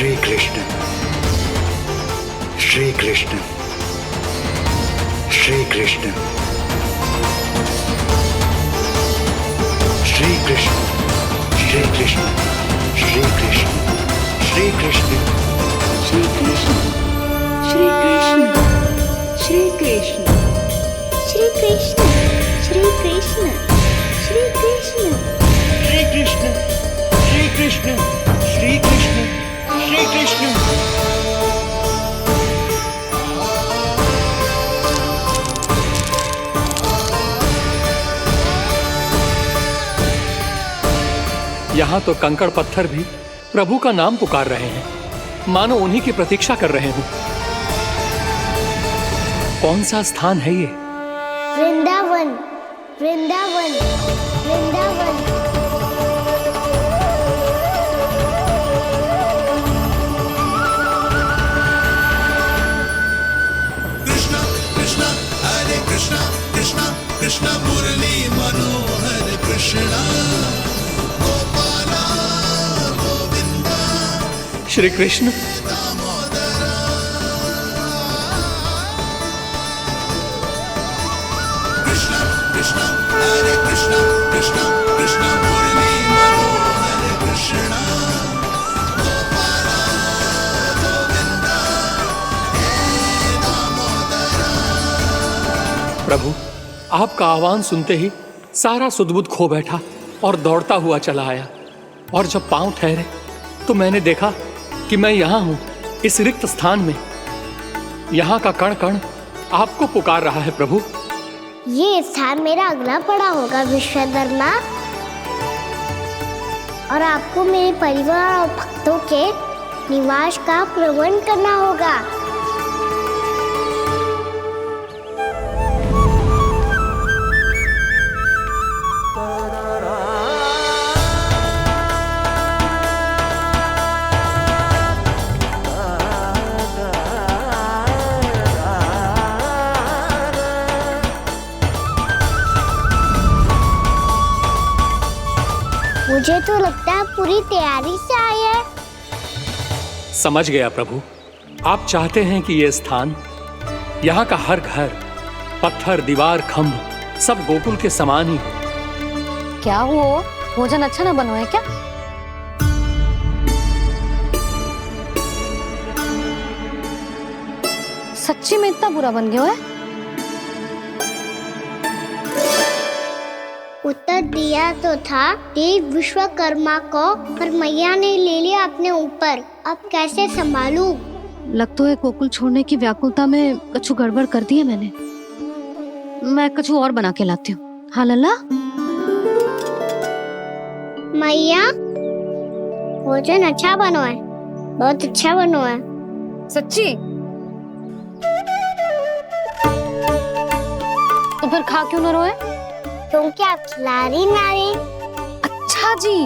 श्री कृष्ण श्री कृष्ण श्री कृष्ण श्री कृष्ण श्री कृष्ण श्री कृष्ण श्री कृष्ण श्री कृष्ण श्री कृष्ण श्री कृष्ण श्री कृष्ण श्री कृष्ण श्री कृष्ण श्री कृष्ण श्री कृष्ण श्री कृष्ण श्री कृष्ण। यहाँ तो कंकड़ पत्थर भी प्रभु का नाम पुकार रहे हैं, मानो उन्हीं की प्रतीक्षा कर रहे हों। कौन सा स्थान है ये? वृंदावन वृंदावन वृंदावन। कृष्णा कृष्णा हरे कृष्णा कृष्णा कृष्णा मुरली मनोहर कृष्णा गोपाला गोविंदा श्री कृष्ण। दामोदरा। कृष्णा कृष्णा हरे कृष्णा कृष्णा कृष्णा मुरली मनोहर कृष्णा गोपाला गोविंदा हे दामोदरा। प्रभु, आपका आह्वान सुनते ही सारा सुध-बुध खो बैठा और दौड़ता हुआ चला आया। और जब पांव ठहरे तो मैंने देखा कि मैं यहाँ हूँ, इस रिक्त स्थान में। यहाँ का कण कण आपको पुकार रहा है प्रभु। ये स्थान मेरा अगला पड़ा होगा विश्वकर्मा, और आपको मेरे परिवार और भक्तों के निवास का प्रबंध करना होगा। मुझे तो लगता है पूरी तैयारी से आए हैं। समझ गया प्रभु, आप चाहते हैं कि ये स्थान, यहाँ का हर घर, पत्थर, दीवार, खंभ सब गोकुल के समान ही हो। क्या हुआ? भोजन अच्छा ना बनो है क्या? सच्ची में इतना बुरा बन गया है? उत्तर दिया तो था देव विश्वकर्मा को, पर मैया ने ले लिया अपने ऊपर। अब कैसे संभालूं? लग तो है गोकुल छोड़ने की व्याकुलता में कछु गड़बड़ कर दी है मैंने। मैं कछु और बना के लाती हूँ। हाँ लल्ला? मैया, भोजन अच्छा बनो है, बहुत अच्छा बनो है। सच्ची? तो फिर खा क्यों ना रोए? क्योंकि आप खिला रही ना रही। अच्छा जी,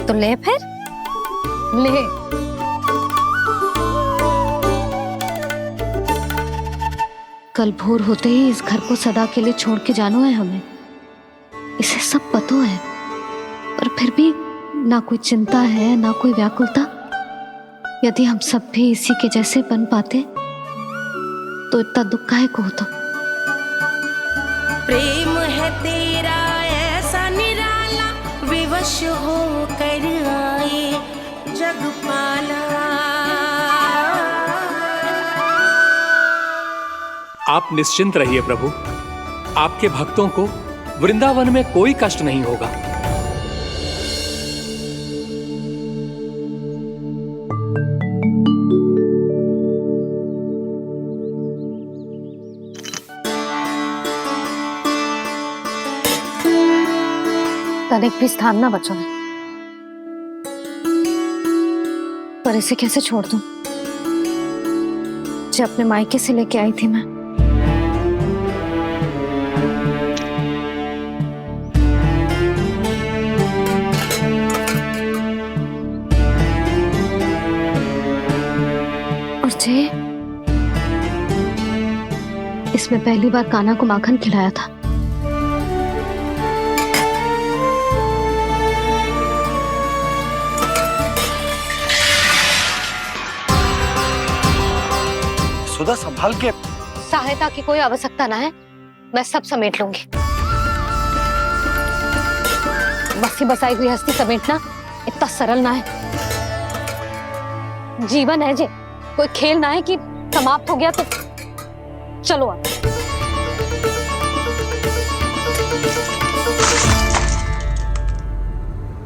तो ले फिर ले। कल भोर होते ही इस घर को सदा के लिए छोड़ के जाना है हमें। इसे सब पता है, पर फिर भी ना कोई चिंता है ना कोई व्याकुलता। यदि हम सब भी इसी के जैसे बन पाते तो इतना दुख काहे को होता। प्रेम है तेरा ऐसा निराला, विवश हो कर आए जगपाला। आप निश्चिंत रहिए प्रभु, आपके भक्तों को वृंदावन में कोई कष्ट नहीं होगा। तनिक भी स्थान ना बचो है, पर इसे कैसे छोड़ दूं? जो अपने मायके से लेके आई थी मैं। और जे इसमें पहली बार कान्हा को माखन खिलाया था। सुधा संभाल के। सहायता की कोई आवश्यकता ना है, मैं सब समेट लूंगी। बसी बसाई गृहस्थी समेटना इतना सरल ना है। जीवन है जे, कोई खेल ना है कि समाप्त हो गया तो चलो आप।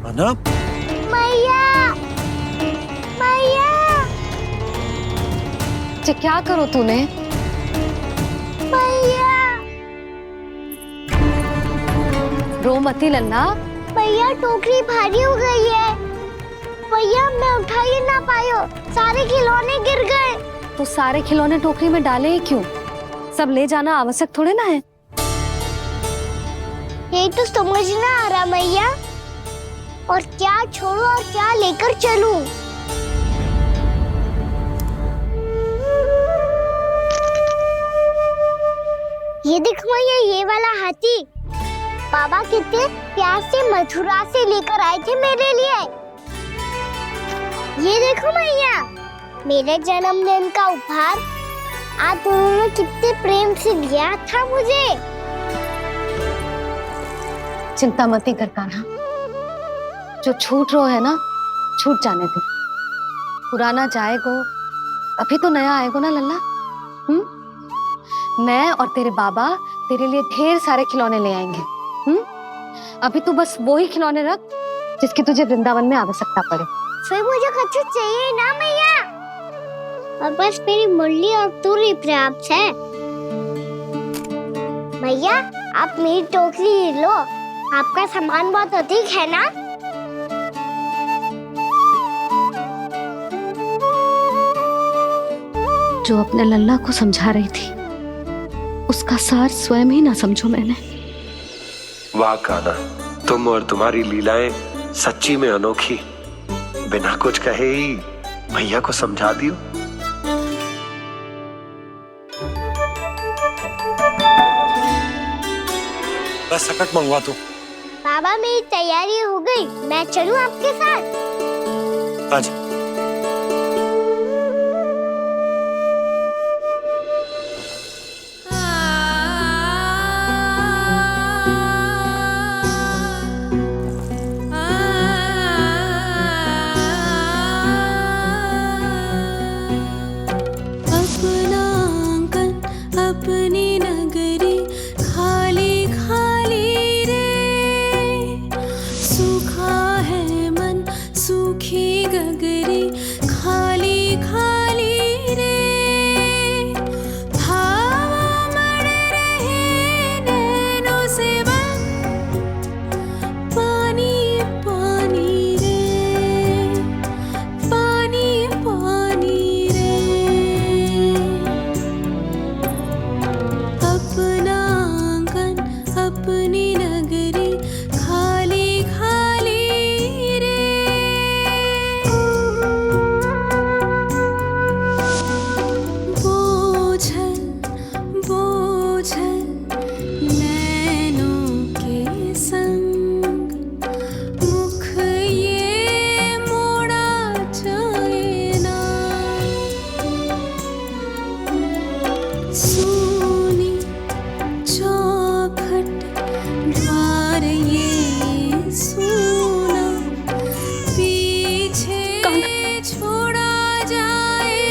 माना, मैया, मैया, जे क्या करो तूने? मैया, रो मती लल्ला। मैया टोकरी भारी हो गई है। भैया मैं उठा ही ना पायो, सारे खिलौने गिर गए। तो सारे खिलौने टोकरी में डाले ही क्यों? सब ले जाना आवश्यक थोड़े ना है। यही तो समझ ना आ रहा मैया, और क्या छोड़ू और क्या लेकर चलूं? ये देखो मैया, ये वाला हाथी बाबा कितने प्यार से मथुरा से लेकर आए थे मेरे लिए। ये देखो मैया, मेरे जन्मदिन का उपहार आज उन्होंने कितने प्रेम से दिया था मुझे। चिंता मती कर कान्हा, जो छूट रो है ना छूट जाने दे। पुराना जाएगो, अभी तो नया आएगो ना लल्ला। मैं और तेरे बाबा तेरे लिए ढेर सारे खिलौने ले आएंगे। अभी तू बस वो ही खिलौने रख जिसकी तुझे वृंदावन में आवश्यकता पड़े। फिर मुझे कुछ चाहिए ना मैया, और बस मेरी मुरली और तू ही पर्याप्त है। मैया आप मेरी टोकरी लो, आपका सामान बहुत अधिक है ना। जो अपने लल्ला को समझा रही थी उसका सार स्वयं ही ना समझो मैंने। वाह कान्हा, तुम और तुम्हारी लीलाएं सच्ची में अनोखी। बिना कुछ कहे ही भैया को समझा दियो। बस सकट मंगवा दो। बाबा मेरी तैयारी हो गई, मैं चलूं आपके साथ? आजा। अपनी नगरी खाली खाली रे, सूखा है मन सूखी गगरी खाली खाली रे, भाव मर रहे नैनों से बन पानी पानी रे, पानी पानी रे। अपना आंगन अपनी नगरी खाली खाली रे, बोझल बोझल नैनों के संग, मुख ये मोड़ा जाए ना। सूनी चौखट द्वार ये सूना, पीछे छोड़ा जाए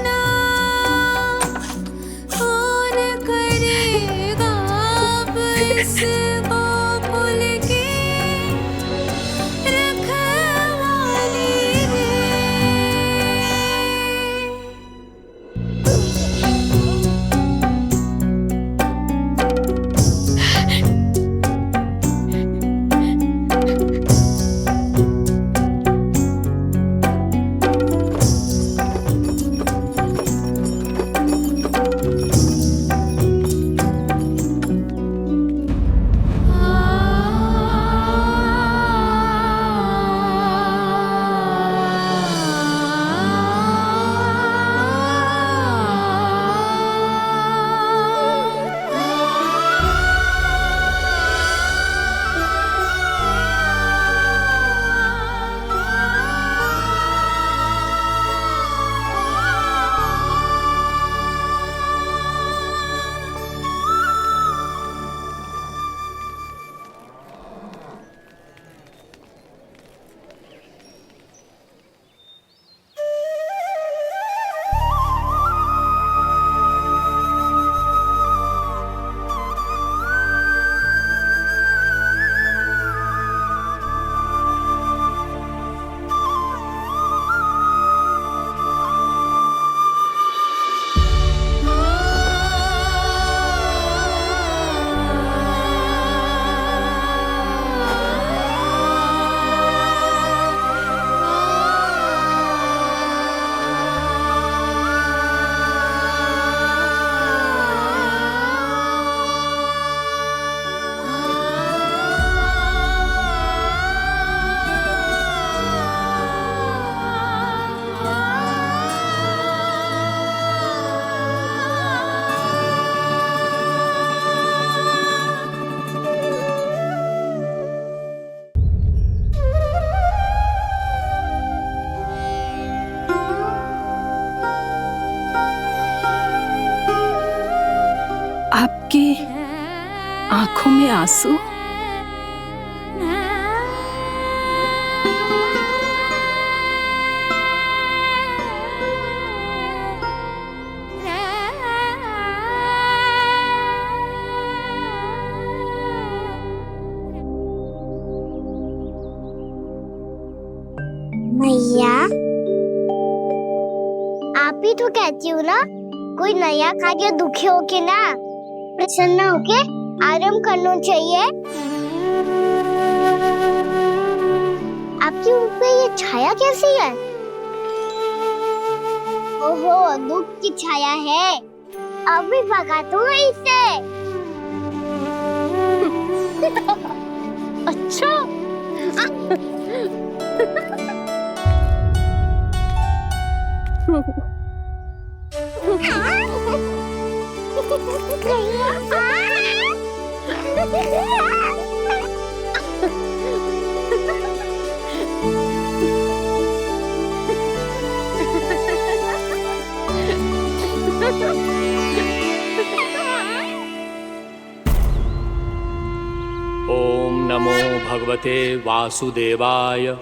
ना। कौन करेगा अब इस गोकुल की रखवाली रे। आपकी आंखों में आंसू? मैया, आप ही तो कहती हो ना, कोई नया कार्य दुखी होके ना प्रसन्न होके आराम करना चाहिए। आपके मुंह पे ये छाया कैसी है? ओहो, दुख की छाया है। अभी भगा दो इसे। अच्छा। ओम नमो भगवते वासुदेवाय।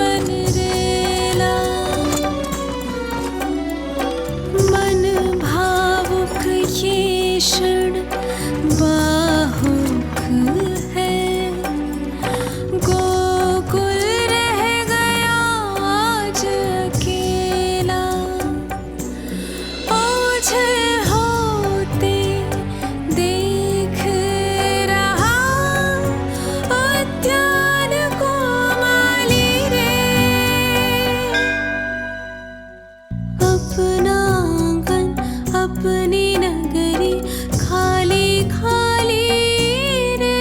मन रेला मन भावुक ये क्षण बाहुक है गोकुल रह गया आज अकेला ओझल होते देख रहा उद्यान को माली रे अपना आंगन अपनी नगरी खाली खाली रे।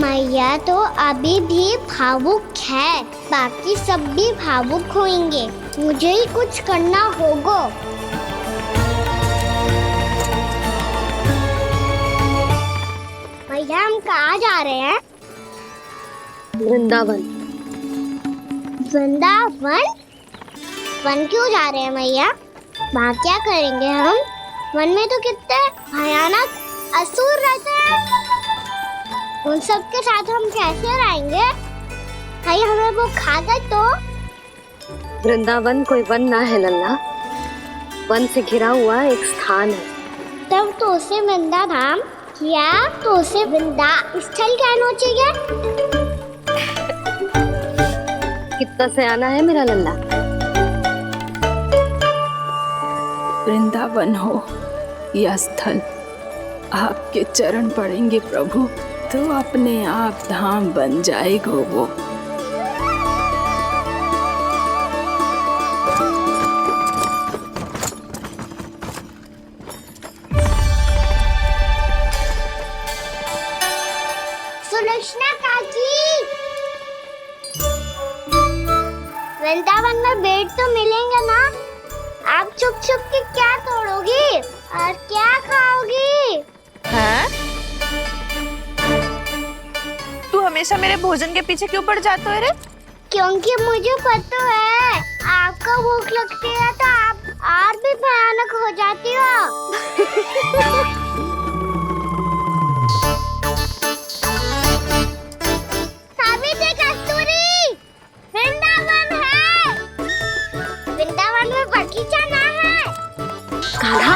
मैया तो अभी भी भावुक है, बाकी सब भी भावुक होंगे। मुझे ही कुछ करना होगा। मैया हम कहाँ जा रहे हैं? वृंदावन। वृंदावन? वन क्यों जा रहे हैं मैया? वहाँ क्या करेंगे हम? वन में तो कितने भयानक असुर रहते हैं। उन सब के साथ हम कैसे रहेंगे? कहीं हमें वो खा गए तो? वृंदावन कोई वन ना है लल्ला, वन से घिरा हुआ एक स्थान है। तब तो उसे वृंदा धाम या तो उसे वृंदा स्थल कहना चाहिए। कितना से आना है मेरा लल्ला। वृंदावन हो या स्थल, आपके चरण पड़ेंगे प्रभु तो अपने आप धाम बन जाएगा वो। सुलक्षणा काकी, वृंदावन में बेट तो मिलेंगे ना? आप छुप छुप के क्या तोड़ोगी और क्या खाओगी? हाँ? तू हमेशा मेरे भोजन के पीछे क्यों पड़ जाता है रे? क्योंकि मुझे पता है आपको भूख लगती है तो आप और भी भयानक हो जाती हो। सावित्री कस्तूरी, वृंदावन है। वृंदावन में बगीचा ना है। कान्हा,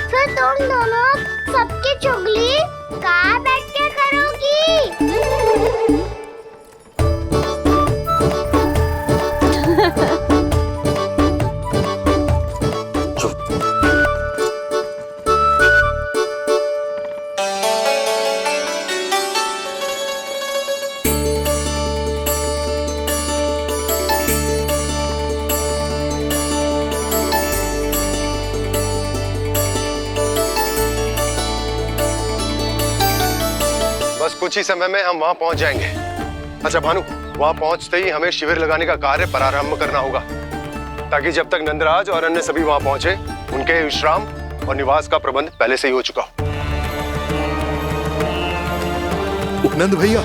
फिर तुम दोनों सबकी चुगली कहाँ बैठ के करोगी? बस कुछ ही समय में हम वहां पहुंच जाएंगे। अच्छा भानु, वहां पहुंचते ही हमें शिविर लगाने का कार्य प्रारंभ करना होगा, ताकि जब तक नंदराज और अन्य सभी वहां पहुंचे उनके विश्राम और निवास का प्रबंध पहले से ही हो चुका हो। नंद भैया,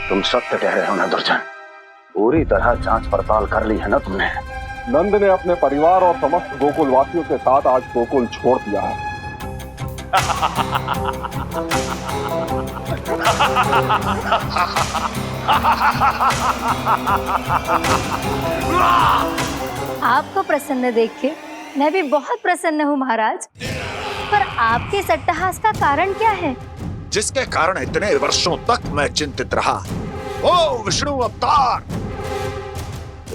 तुम सत्य कह रहे हो ना दुर्जन? पूरी तरह जांच पड़ताल कर ली है ना तुमने? नंद ने अपने परिवार और समस्त गोकुल वासियों के साथ आज गोकुल छोड़ दिया है। आपको प्रसन्न देख के मैं भी बहुत प्रसन्न हूँ महाराज। पर आपके सट्टाहास का कारण क्या है? जिसके कारण इतने वर्षों तक मैं चिंतित रहा। ओ विष्णु अवतार!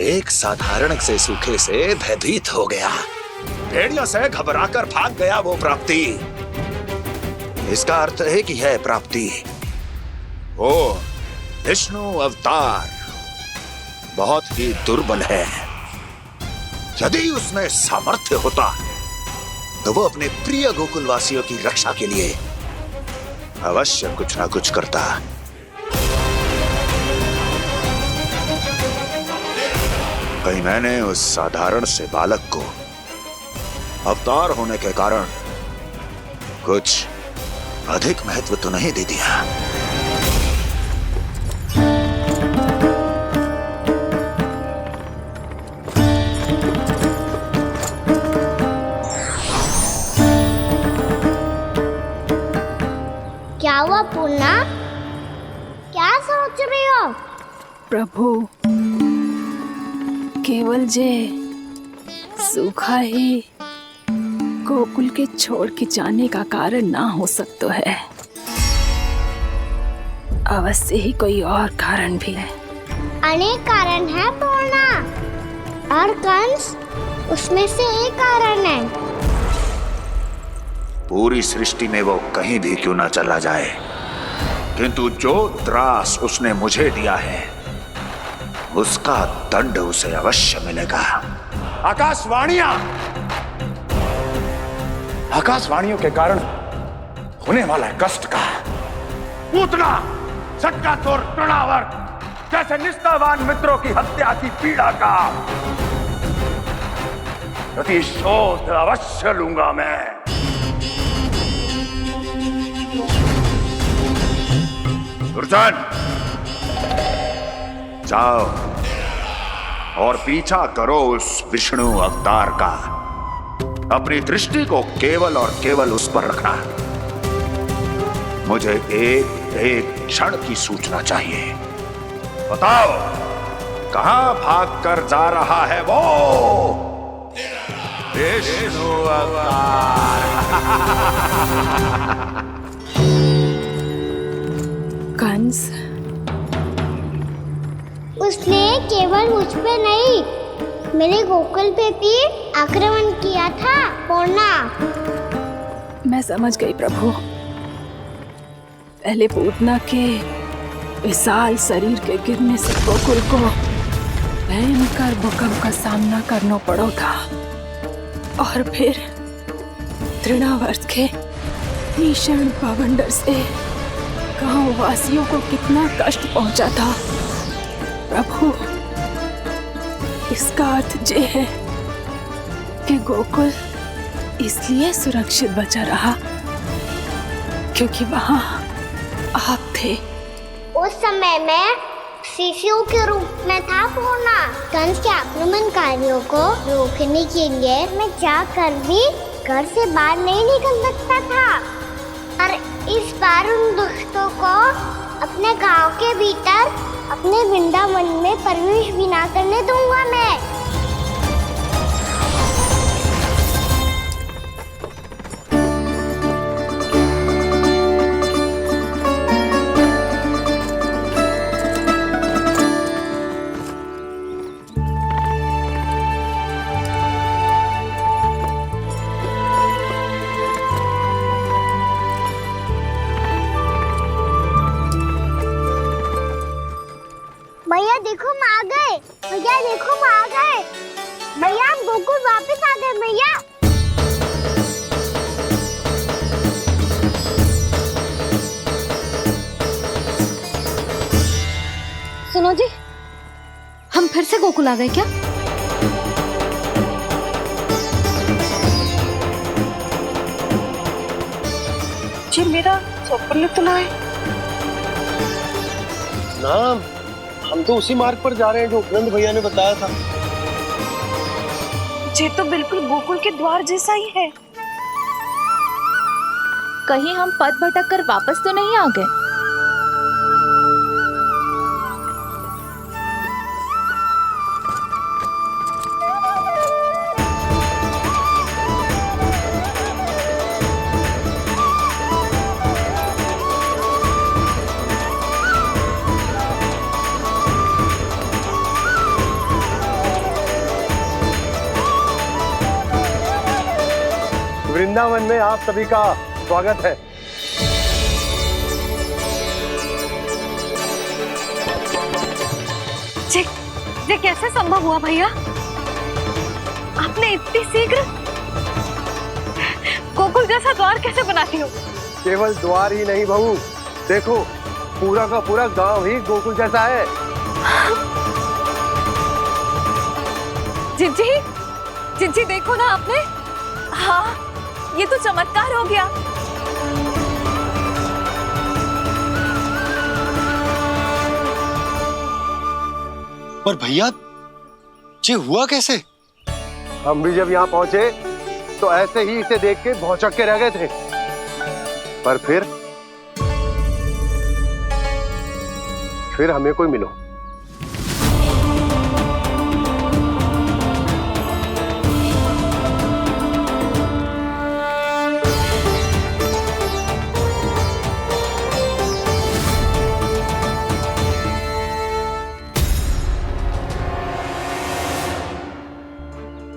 एक साधारण से सूखे से भयभीत हो गया, भेड़ियों से घबराकर भाग गया वो प्राप्ति। इसका अर्थ है कि यह प्राप्ति ओ विष्णु अवतार बहुत ही दुर्बल है। यदि उसमें सामर्थ्य होता तो वो अपने प्रिय गोकुलवासियों की रक्षा के लिए अवश्य कुछ ना कुछ करता। कहीं मैंने उस साधारण से बालक को अवतार होने के कारण कुछ अधिक महत्व तो नहीं दे दिया। क्या हुआ पूर्णा? क्या सोच रही हो? प्रभु, केवल जे सूखा ही गोकुल के छोड़ के जाने का कारण ना हो सकता है, अवश्य ही कोई और कारण भी है। अनेक कारण है पूर्णा, और कंस उसमें से एक कारण है। पूरी सृष्टि में वो कहीं भी क्यों ना चला जाए, किंतु जो त्रास उसने मुझे दिया है उसका दंड उसे अवश्य मिलेगा। आकाशवाणियों के कारण होने वाला कष्ट का पूतना सटकासुर तृणावर जैसे निष्ठावान मित्रों की हत्या की पीड़ा का प्रतिशोध अवश्य लूंगा मैं। दुर्जन, जाओ और पीछा करो उस विष्णु अवतार का। अपनी दृष्टि को केवल और केवल उस पर रखना। मुझे एक एक क्षण की सूचना चाहिए। बताओ, कहां भाग कर जा रहा है वो विष्णु अवतार? कंस, उसने केवल मुझ पे नहीं, मेरे गोकुल पे भी आक्रमण किया था पूर्णा। मैं समझ गई प्रभु। पहले पूतना के विशाल शरीर के गिरने से गोकुल को भयंकर भूकंप का सामना करना पड़ा था, और फिर तृणावर्त के भीषण पावंडर से गांव वासियों को कितना कष्ट पहुंचा था। प्रभु, इसका अर्थ ये है कि गोकुल इसलिए सुरक्षित बचा रहा क्योंकि वहां आप थे। उस समय मैं शिशु के रूप में था पूर्णा। कंस के आक्रमणकारियों को रोकने के लिए मैं जाकर भी घर से बाहर नहीं निकल सकता था, और इस बार उन दुष्टों को अपने गांव के भीतर अपने वृंदावन में प्रवेश भी ना करने दूंगा मैं। भैया देखो हम आ गए, भैया देखो हम आ गए, भैया हम गोकुल वापस आ गए भैया। सुनो जी, हम फिर से गोकुल आ गए क्या? जी मेरा चप्पल तो ना है। नाम हम तो उसी मार्ग पर जा रहे हैं जो उपनंद भैया ने बताया था। ये तो बिल्कुल गोकुल के द्वार जैसा ही है। कहीं हम पथ भटक कर वापस तो नहीं आ गए? वृंदावन में आप सभी का स्वागत है। ये कैसे संभव हुआ भैया? आपने इतनी शीघ्र गोकुल जैसा द्वार कैसे बना दिया? केवल द्वार ही नहीं बहू, देखो पूरा का पूरा गांव ही गोकुल जैसा है। जिज्जी देखो ना आपने। हाँ, ये तो चमत्कार हो गया। पर भैया ये हुआ कैसे? हम भी जब यहाँ पहुंचे तो ऐसे ही इसे देख के भौचक के रह गए थे, पर फिर हमें कोई मिलो।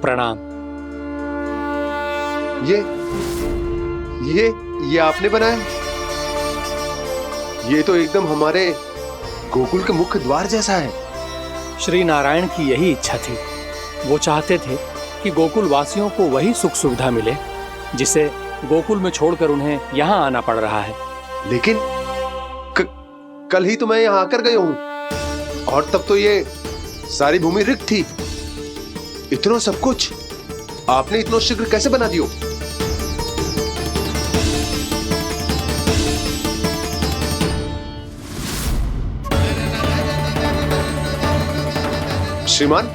प्रणाम। ये आपने बनाया? ये तो एकदम हमारे गोकुल के मुख्य द्वार जैसा है। श्री नारायण की यही इच्छा थी। वो चाहते थे कि गोकुल वासियों को वही सुख सुविधा मिले जिसे गोकुल में छोड़कर उन्हें यहाँ आना पड़ रहा है। लेकिन कल ही तो मैं यहाँ आकर गया हूँ और तब तो ये सारी भूमि रिक्त थी। इतना सब कुछ आपने इतना शीघ्र कैसे बना दियो? श्रीमान,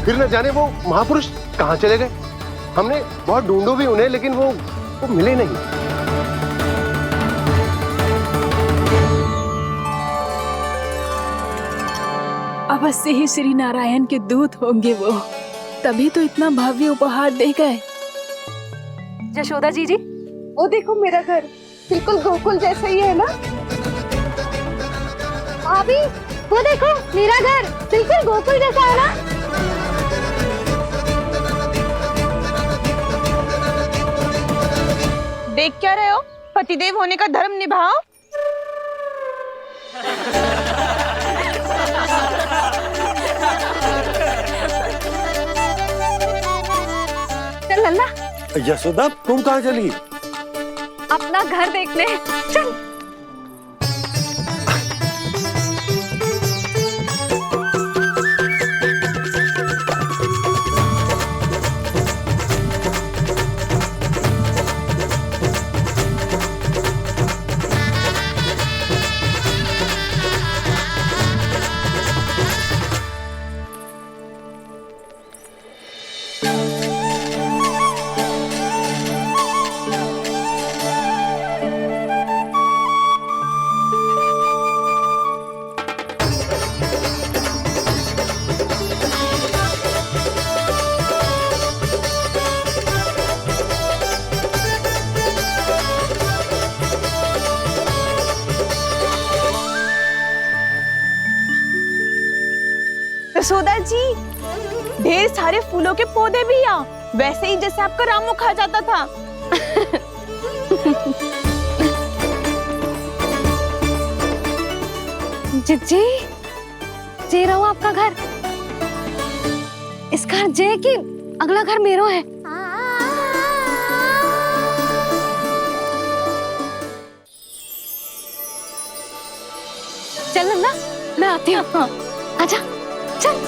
फिर न जाने वो महापुरुष कहां चले गए। हमने बहुत ढूंढो भी उन्हें, लेकिन वो मिले नहीं। अवश्य ही श्री नारायण के दूत होंगे वो, तभी तो इतना भव्य उपहार दे गए। यशोदा जी, वो देखो मेरा घर बिल्कुल गोकुल जैसा ही है ना? भाभी, वो देखो मेरा घर बिल्कुल गोकुल जैसा है ना? देख क्या रहे हो? पतिदेव होने का धर्म निभाओ। चल लल्ला, यशोदा तुम कहाँ चली? अपना घर देखने चल। यशोदा जी, ढेर सारे फूलों के पौधे भी यहाँ, वैसे ही जैसे आपका रामू खा जाता था। जिज्जी, जे रहो आपका घर। इस घर जे की अगला घर मेरो है। चल ना, मैं आती हूँ। हाँ, आजा, चल।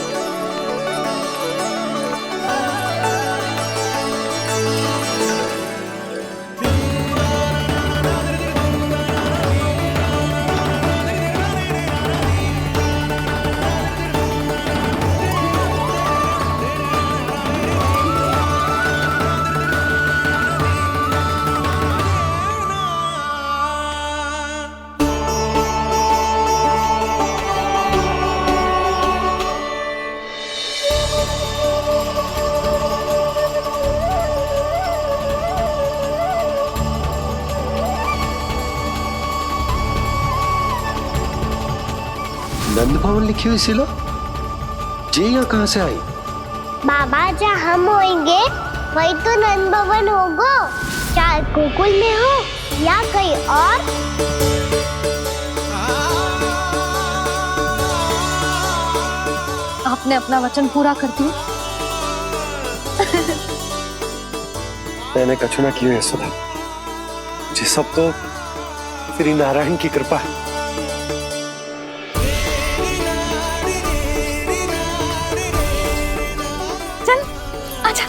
नंद भवन लिखी हुई सिलो जी यहाँ कहाँ से आई? बाबा जहाँ हम होंगे वही तो नंद भवन होगा, चाहे गोकुल में हो या कहीं और। आपने अपना वचन पूरा कर दिया। मैंने कछु ना किया यशोदा, ये सब तो श्री नारायण की कृपा है। चल आजा।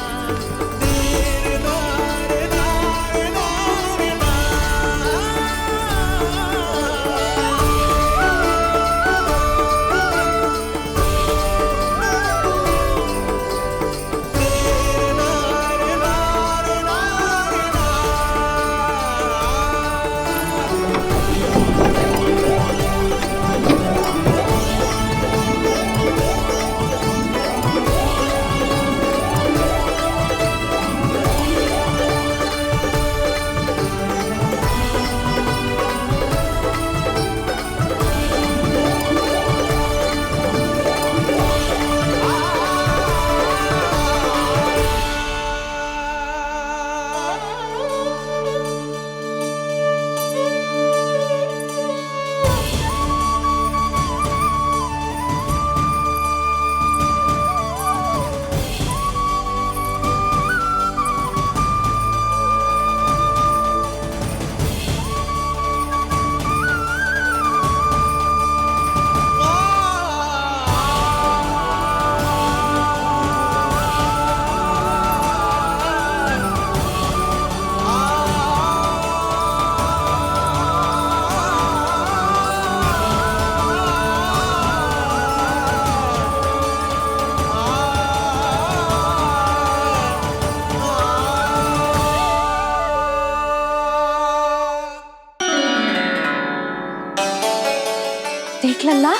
देख लल्ला,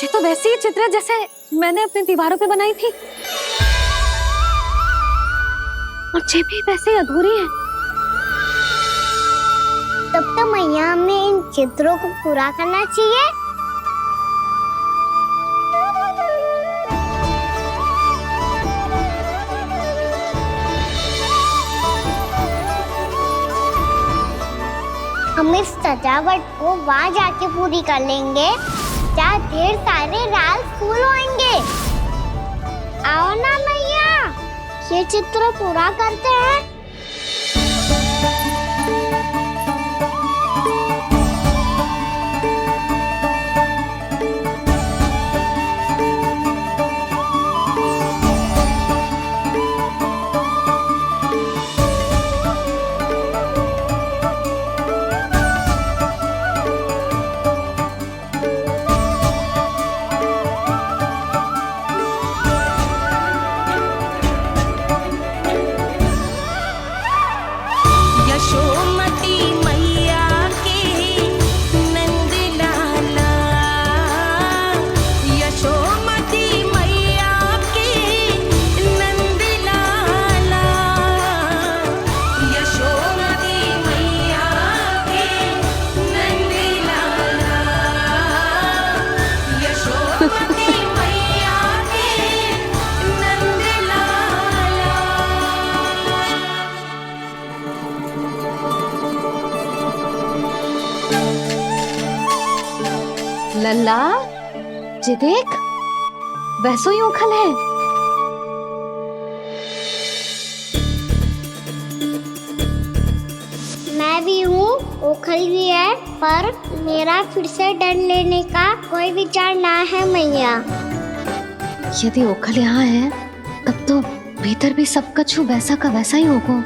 ये तो वैसी ही चित्र है जैसे मैंने अपने दीवारों पे बनाई थी, और ये भी वैसे ही अधूरी है। तब तो मैया हमें इन चित्रों को पूरा करना चाहिए। हम इस सजावट को वहाँ जाके पूरी कर लेंगे जहाँ ढेर सारे लाल फूल होंगे। आओ ना मैया, ये चित्र पूरा करते हैं। लल्ला, ये देख, वैसो ही उखल है। मैं भी हूँ, उखल भी है, पर मेरा फिर से डर लेने का कोई विचार ना है मैया। यदि ओखल यहाँ है, तब तो भीतर भी सब कछु वैसा का वैसा ही होगा।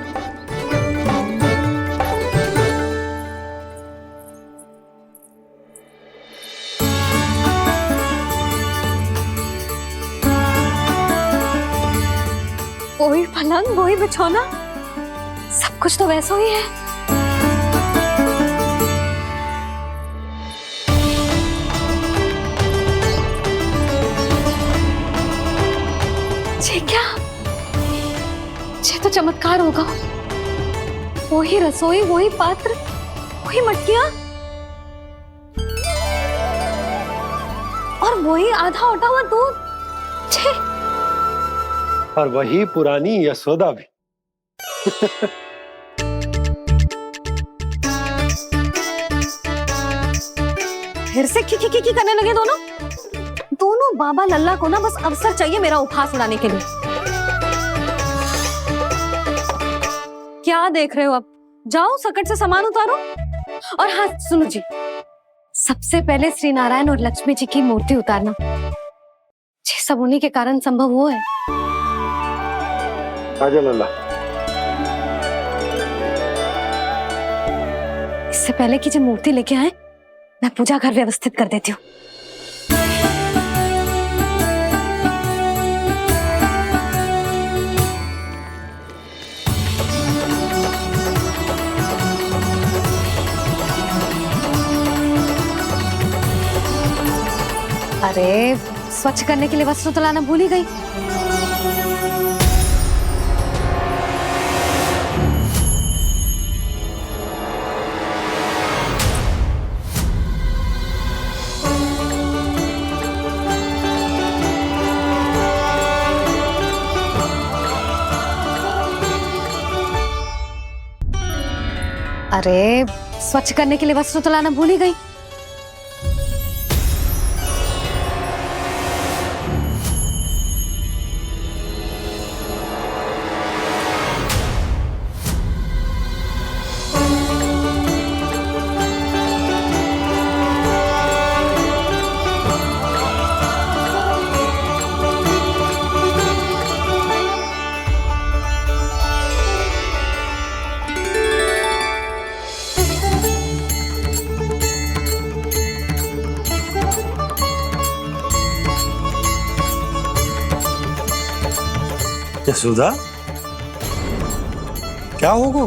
वही पलंग, वही बिछौना, सब कुछ तो वैसा ही है। ये क्या? ये तो चमत्कार होगा। वही रसोई, वही पात्र, वही मटकियां। और वही आधा उठा हुआ दूध। छे। और वही पुरानी यशोदा भी। फिर से खी करने लगे दोनों। दोनों बाबा लल्ला को ना बस अवसर चाहिए मेरा उपहास उड़ाने के लिए। क्या देख रहे हो? अब जाओ सकट से सामान उतारो। और हाँ सुनो जी, सबसे पहले श्री नारायण और लक्ष्मी जी की मूर्ति उतारना। ये सब उन्हीं के कारण संभव हुआ है। आजा लल्ला। इससे पहले कि जो मूर्ति लेके आए, मैं पूजा घर व्यवस्थित कर देती हूँ। अरे स्वच्छ करने के लिए वस्त्र तो लाना भूल ही गई। अरे स्वच्छ करने के लिए वस्त्र तो लाना भूल ही गई। यशोदा, क्या होगा?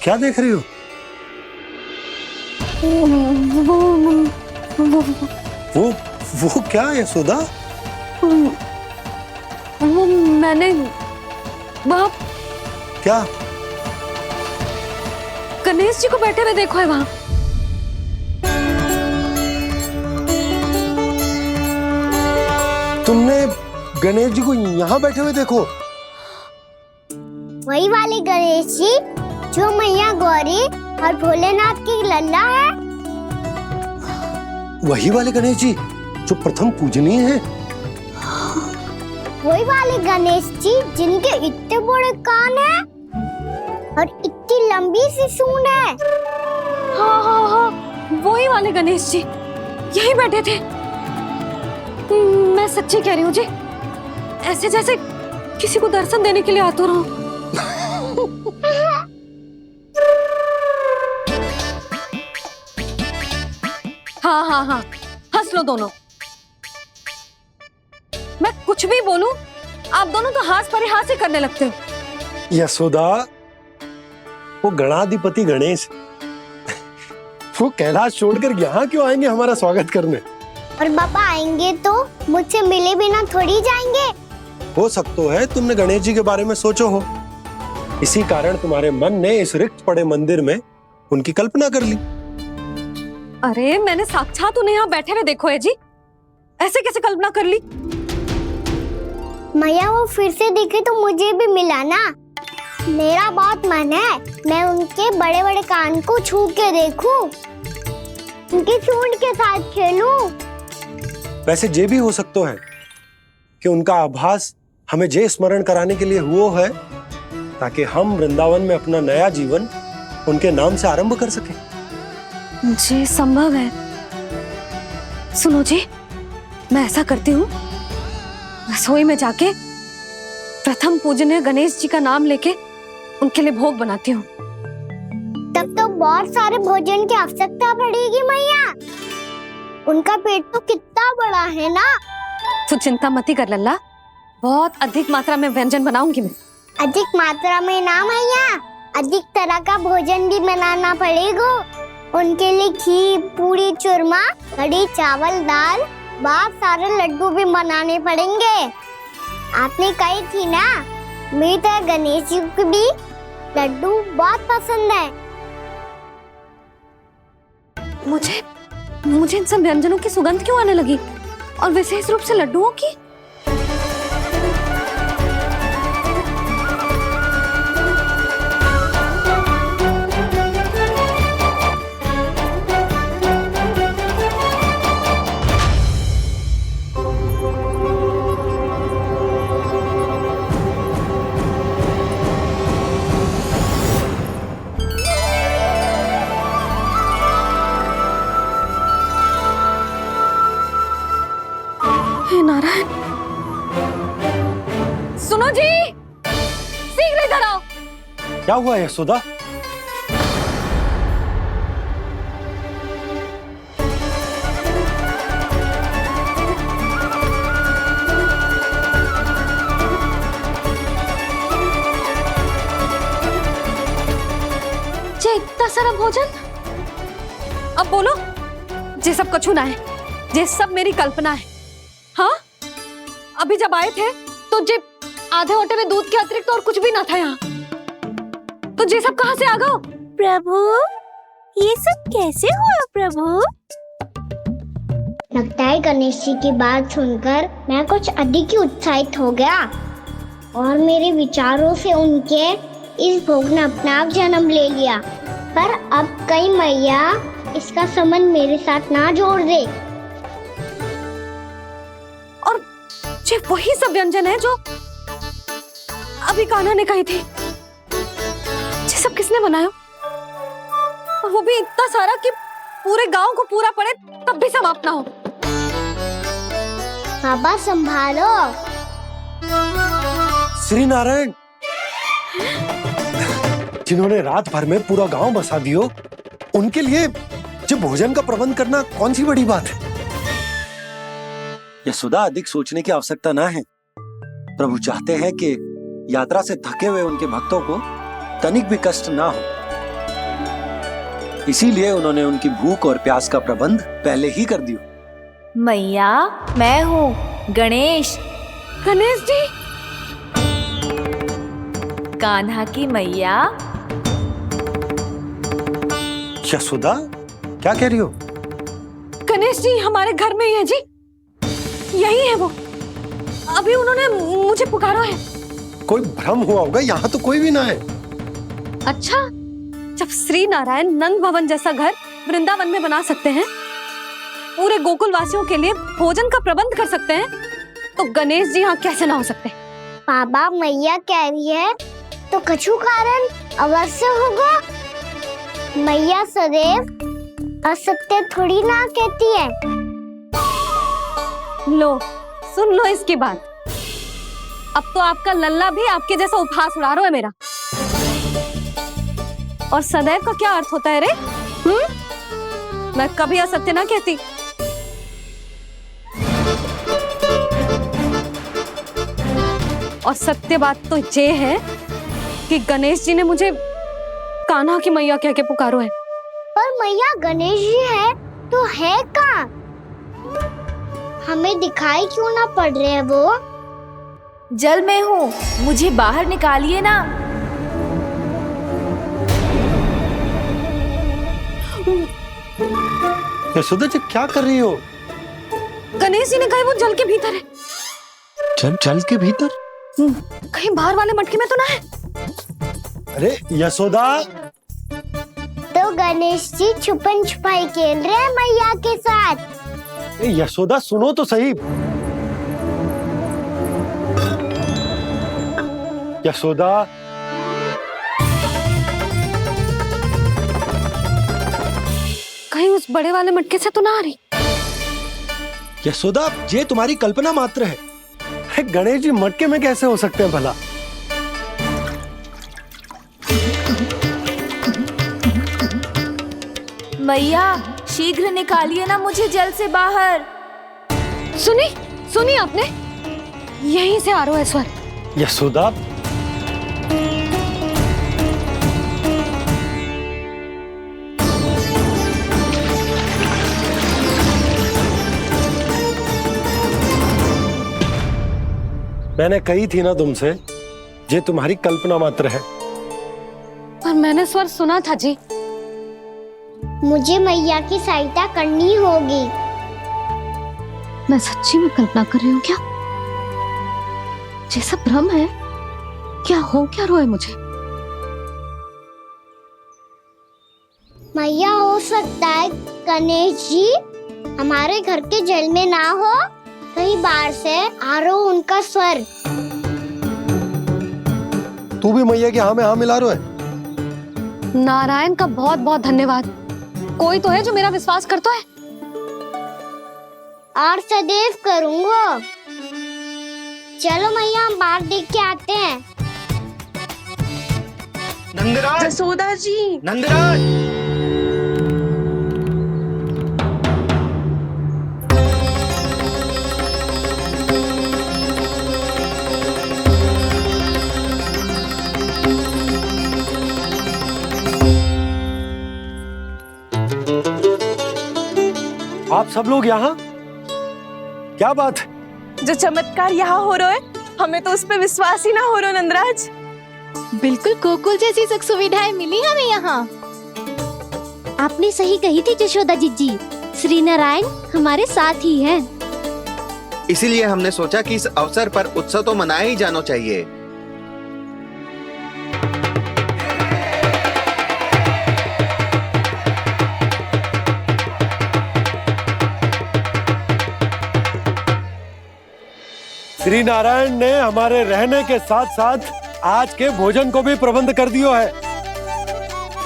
क्या देख रही हो? वो क्या यशोदा? वो मैंने बाप क्या? गणेश जी को बैठे हुए देखो है वहां। तुमने गणेश जी को यहाँ बैठे हुए देखो? वही वाले गणेश जी जो मैया गौरी और भोलेनाथ की लल्ला है। वही वाले गणेश जी जो प्रथम पूजनीय हैं। वही वाले गणेश जी जिनके इतने बड़े कान हैं और इतनी लंबी सी सूंड है। हाँ, वही वाले गणेश जी यही बैठे थे। मैं सच्ची कह रही हूँ जी, ऐसे जैसे किसी को दर्शन देने के लिए आतुर हूँ। हाँ, हंस लो दोनों। मैं कुछ भी बोलूं, आप दोनों तो हास परिहास ही करने लगते हो। यशोदा, वो गणाधिपति गणेश वो कैलाश छोड़कर यहाँ क्यों आएंगे हमारा स्वागत करने? और पापा आएंगे तो मुझसे मिले बिना थोड़ी जाएंगे। हो सकता है तुमने गणेश जी के बारे में सोचो हो, इसी कारण तुम्हारे मन ने इस रिक्त पड़े मंदिर में उनकी कल्पना कर ली। अरे मैंने साक्षात उन्हें यहाँ बैठे हुए देखो है जी, ऐसे कैसे कल्पना कर ली? मैया वो फिर से दिखे तो मुझे भी मिला ना। मेरा बहुत मन है मैं उनके बड़े बड़े कान को छू के देखूं, उनकी सूंड के साथ खेलूं। वैसे ये भी हो सकता है कि उनका आभास हमें जे स्मरण कराने के लिए हुआ है ताकि हम वृंदावन में अपना नया जीवन उनके नाम से आरंभ कर सकें। जी संभव है। सुनो जी, मैं ऐसा करती हूँ, रसोई में जाके प्रथम पूजनीय गणेश जी का नाम लेके उनके लिए भोग बनाती हूँ। तब तो बहुत सारे भोजन की आवश्यकता पड़ेगी मैया। उनका पेट तो कितना बड़ा है ना। तू चिंता मत कर लल्ला, बहुत अधिक मात्रा में व्यंजन बनाऊंगी मैं। अधिक मात्रा में ना मैया, अधिक तरह का भोजन भी बनाना पड़ेगा। उनके लिए खीर, पूरी, चूरमा, कढ़ी, चावल, दाल, बहुत सारे लड्डू भी बनाने पड़ेंगे। आपने कही थी ना, मेरी तरह गणेश जी को भी लड्डू बहुत पसंद है। मुझे इन सब व्यंजनों की सुगंध क्यों आने लगी, और विशेष रूप से लड्डुओं की? हे नारायण, सुनो जी, शीघ्र इधर आओ। क्या हुआ यशोदा? जे इतना सारा भोजन, अब बोलो, जे सब कछु ना है, जे सब मेरी कल्पना है। हाँ, अभी जब आए थे तो जे आधे ओटे में दूध के अतिरिक्त और कुछ भी ना था यहाँ, तो जे सब कहाँ से आ गए? प्रभु, ये सब कैसे हुआ प्रभु? लगता है गणेश जी की बात सुनकर मैं कुछ अधिक ही उत्साहित हो गया, और मेरे विचारों से उनके इस भोग ने अपना आप जन्म ले लिया। पर अब कहीं मैया इसका संबंध मेरे साथ ना जोड़ दे। ये वही सब व्यंजन है जो अभी कान्हा ने कही थी। ये सब किसने बनाया? और वो भी इतना सारा कि पूरे गांव को पूरा पड़े तब भी समाप्त ना हो। बाबा संभालो। श्री नारायण, जिन्होंने रात भर में पूरा गांव बसा दियो, उनके लिए जो भोजन का प्रबंध करना कौन सी बड़ी बात है? यशोदा, अधिक सोचने की आवश्यकता ना है। प्रभु चाहते हैं कि यात्रा से थके हुए उनके भक्तों को तनिक भी कष्ट ना हो, इसीलिए उन्होंने उनकी भूख और प्यास का प्रबंध पहले ही कर दिया। मैया, मैं हूँ गणेश। गणेश जी? कान्हा की मैया। यशोदा, क्या कह रही हो? गणेश जी हमारे घर में ही है जी, यही है वो। अभी उन्होंने मुझे पुकारा है। कोई भ्रम हुआ होगा, यहाँ तो कोई भी ना है। अच्छा, जब श्री नारायण नंद भवन जैसा घर वृंदावन में बना सकते हैं, पूरे गोकुल वासियों के लिए भोजन का प्रबंध कर सकते हैं, तो गणेश जी यहाँ कैसे ना हो सकते? बाबा, मैया कह रही है तो कछु कारण अवश्य होगा। मैया सदैव असत्य थोड़ी ना कहती है। लो, सुन लो इसकी बात। अब तो आपका लल्ला भी आपके जैसा उपहास उड़ा रहा है मेरा। और सदैव का क्या अर्थ होता है रे? मैं कभी असत्य ना कहती। और सत्य बात तो ये है कि गणेश जी ने मुझे कान्हा की मैया कह के पुकारो है। पर मैया गणेश जी है तो है कहाँ? हमें दिखाई क्यों ना पड़ रहे हैं वो? जल में हूँ, मुझे बाहर निकालिए ना। यशोदा जी, क्या कर रही हो? गणेश जी ने कहा वो जल के भीतर है। जल के भीतर? कहीं बाहर वाले मटके में तो ना है? अरे यशोदा! तो गणेश जी छुपन छुपाई खेल रहे हैं मैया के साथ। यशोदा, सुनो तो सही। यशोदा, कहीं उस बड़े वाले मटके से तो ना आ रही? यशोदा, ये तुम्हारी कल्पना मात्र है। गणेश जी मटके में कैसे हो सकते हैं भला? मैया, शीघ्र निकालिए ना मुझे जल से बाहर। सुनी आपने? यहीं से आ रहा है स्वर। यशोदा, मैंने कही थी ना तुमसे, ये तुम्हारी कल्पना मात्र है। पर मैंने स्वर सुना था जी। मुझे मैया की सहायता करनी होगी। मैं सच्ची में कल्पना कर रही हूँ क्या? जैसा भ्रम है क्या? हो क्या रहा है मुझे? मैया, हो सकता है गणेश जी हमारे घर के जल में ना हो, कहीं बाहर से आ रहा हो उनका स्वर। तू भी मैया की हाँ में हाँ मिला रहा है। नारायण का बहुत बहुत धन्यवाद। कोई तो है जो मेरा विश्वास करता है। और सदैव करूंगा। चलो मैया, हम बाहर देख के आते हैं। नंदराज, जसोदा जी, नंदराज। आप सब लोग यहाँ? क्या बात है? जो चमत्कार यहाँ हो रहा है, हमें तो उस पे विश्वास ही ना हो रहा नंदराज। बिल्कुल गोकुल जैसी सुख सुविधाएं मिली हमें यहाँ। आपने सही कही थी जशोदा जीजी, श्री नारायण हमारे साथ ही हैं। इसीलिए हमने सोचा कि इस अवसर पर उत्सव तो मनाया ही जाना चाहिए। श्री नारायण ने हमारे रहने के साथ साथ आज के भोजन को भी प्रबंध कर दियो है।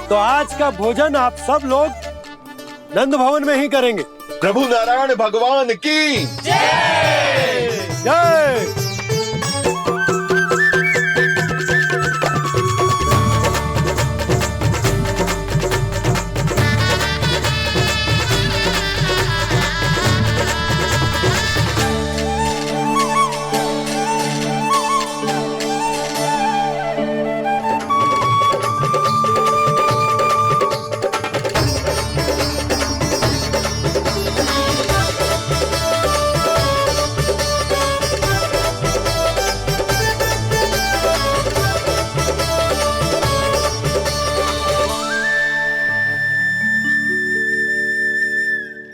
तो आज का भोजन आप सब लोग नंद भवन में ही करेंगे। प्रभु नारायण भगवान की जय जय।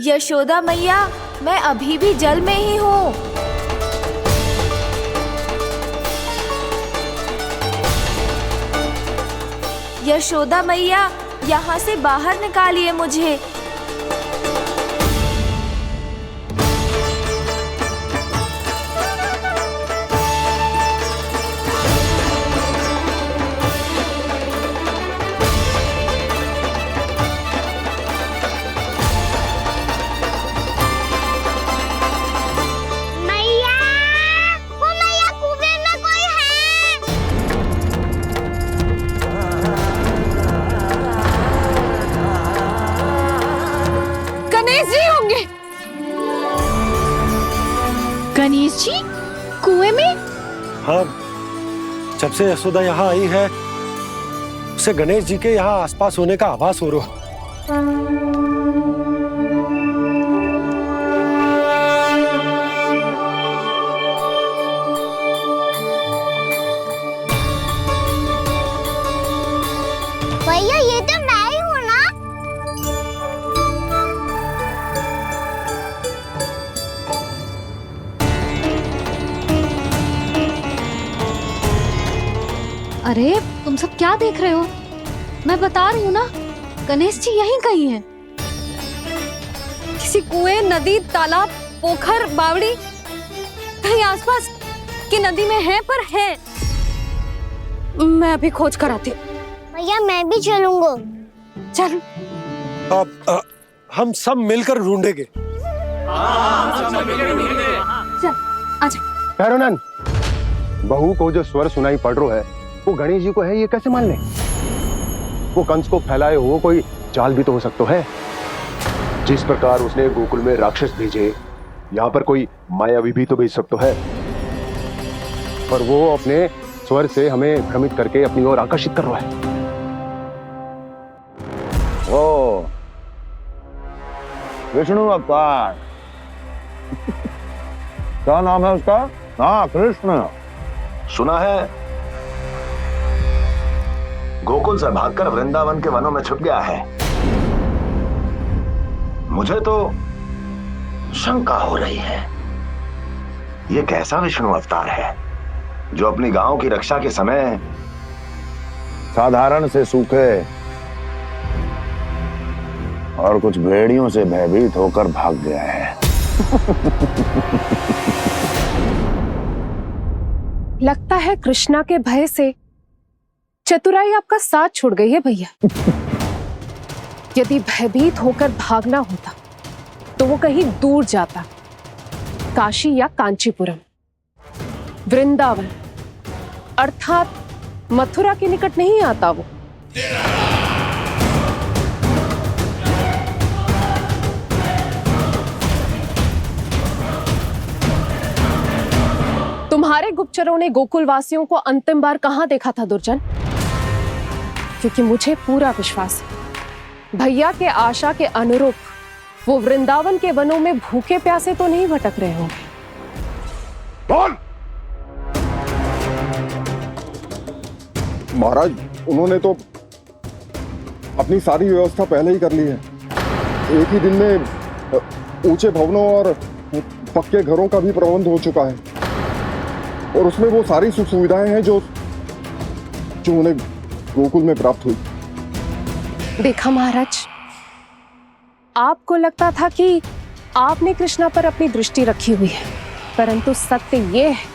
यशोदा मैया, मैं अभी भी जल में ही हूँ। यशोदा मैया, यहाँ से बाहर निकालिए मुझे। गणेश जी कुएं में? हाँ, जब से यशोदा यहाँ आई है उसे गणेश जी के यहाँ आसपास होने का आभास हो रहा। भैया, ये तो मैं ही हूँ ना? अरे तुम सब क्या देख रहे हो? मैं बता रही हूँ ना, गणेश जी यहीं कहीं हैं। किसी कुएं, नदी, तालाब, पोखर, बावड़ी, कहीं आसपास की नदी में है, पर है। मैं अभी खोज कर आती हूँ। भैया, मैं भी चलूंगा। चल। अब हम सब मिलकर ढूंढेंगे। चल, आजा। भैरवनंद, बहू को जो स्वर सुनाई पड़ रहा है वो गणेश जी को है, ये कैसे मान ले? वो कंस को फैलाए हुए कोई जाल भी तो हो सकता है। जिस प्रकार उसने गोकुल में राक्षस भेजे, यहाँ पर कोई मायावी भी तो भेज सकता है। और वो अपने स्वर से हमें भ्रमित करके अपनी ओर आकर्षित कर रहा है। ओ विष्णु अवतार। क्या नाम है उसका? हाँ, कृष्ण। सुना है गोकुल से भागकर वृंदावन के वनों में छुप गया है। मुझे तो शंका हो रही है, ये कैसा विष्णु अवतार है जो अपनी गांव की रक्षा के समय साधारण से सूखे और कुछ भेड़ियों से भयभीत होकर भाग गया है। लगता है कृष्णा के भय से चतुराई आपका साथ छोड़ गई है भैया। यदि भयभीत होकर भागना होता तो वो कहीं दूर जाता, काशी या कांचीपुरम, वृंदावन अर्थात मथुरा के निकट नहीं आता वो। तुम्हारे गुप्तचरों ने गोकुल वासियों को अंतिम बार कहां देखा था दुर्जन? क्योंकि मुझे पूरा विश्वास है भैया के आशा के अनुरूप वो वृंदावन के वनों में भूखे प्यासे तो नहीं भटक रहे होंगे। बोल। महाराज, उन्होंने तो अपनी सारी व्यवस्था पहले ही कर ली है। एक ही दिन में ऊंचे भवनों और पक्के घरों का भी प्रबंध हो चुका है और उसमें वो सारी सुख सुविधाएं हैं जो उन्हें गोकुल में प्राप्त हुई। देखा महाराज, आपको लगता था कि आपने कृष्णा पर अपनी दृष्टि रखी हुई है, परंतु सत्य ये है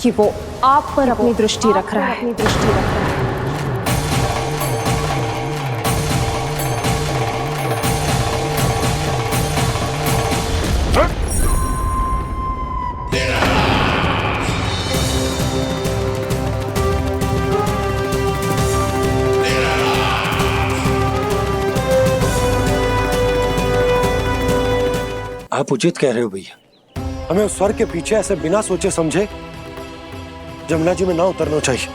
कि वो आप पर अपनी दृष्टि रख रहा है। आप उचित कह रहे हो भैया, हमें उस स्वर के पीछे ऐसे बिना सोचे समझे जमुना जी में ना उतरना चाहिए।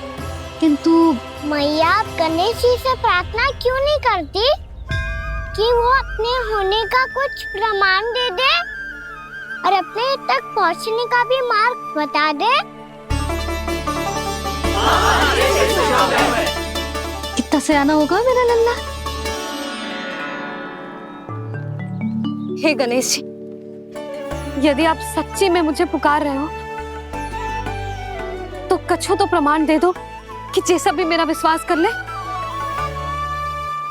किंतु मैया, आप गणेश जी से प्रार्थना क्यों नहीं करती कि वो अपने होने का कुछ प्रमाण दे दे और अपने तक पहुंचने का भी मार्ग बता दे? कितना सयाना होगा मेरा लल्ला। हे गणेश जी, यदि आप सच्ची में मुझे पुकार रहे हो तो कछो तो प्रमाण दे दो कि जैसा भी मेरा विश्वास कर ले।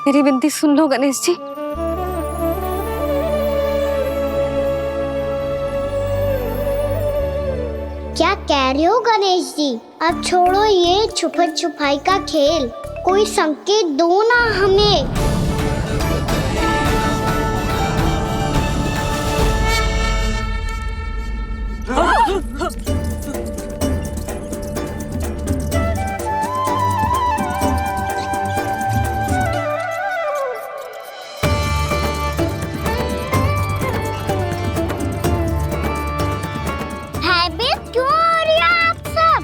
मेरी विनती सुन लो गणेश जी। क्या कह रहे हो गणेश जी? अब छोड़ो ये छुपन छुपाई का खेल, कोई संकेत दो ना हमें। भयभीत क्यों हो रही है आप सब?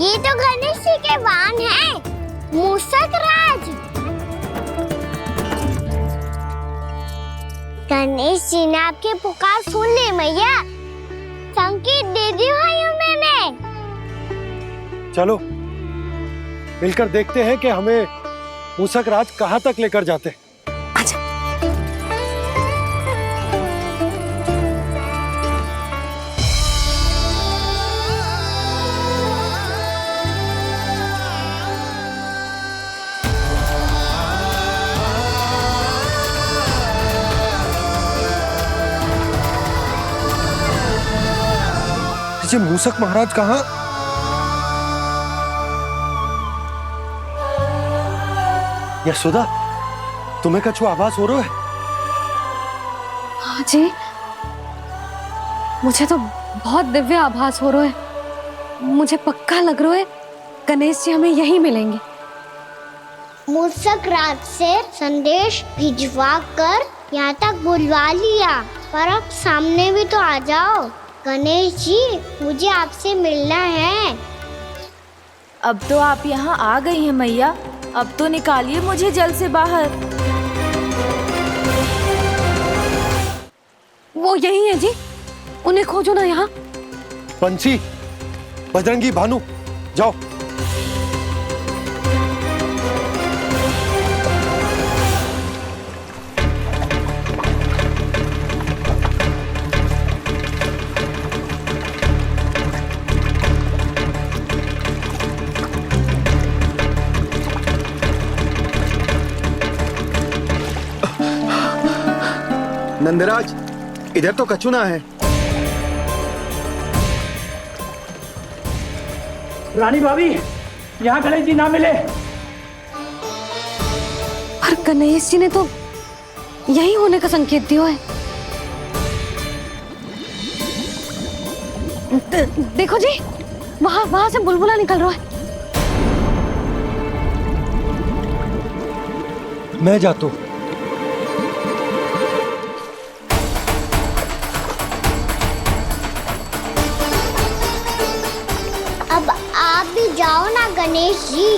ये तो गणेश जी के वाहन हैं, मूषक राज। गणेश जी ने आपकी पुकार सुन ली मैया, संकेत दे दी भाइयों मैंने। चलो मिलकर देखते हैं कि हमें मूषक राज कहां तक लेकर जाते हैं। जी मूषक महाराज कहाँ? यशोदा, तुम्हें कछु आभास हो रहा है? हाँ जी, मुझे तो बहुत दिव्य आभास हो रहा है। मुझे पक्का लग रहा है गणेश जी हमें यहीं मिलेंगे। मूषक राज से संदेश भिजवा कर यहाँ तक बुलवा लिया, पर अब सामने भी तो आ जाओ। गणेश जी, मुझे आपसे मिलना है। अब तो आप यहाँ आ गई हैं मैया, अब तो निकालिए मुझे जल से बाहर। वो यही है जी, उन्हें खोजो ना यहाँ। बंसी, बजरंगी, भानु, जाओ। नंदराज, इधर तो कचुना है। रानी भाभी, यहाँ गणेश जी ना मिले। पर गणेश जी ने तो यही होने का संकेत दिया है। देखो जी, वहां से बुलबुला निकल रहा है। मैं जाता हूं। अब आप भी जाओ ना गणेश जी।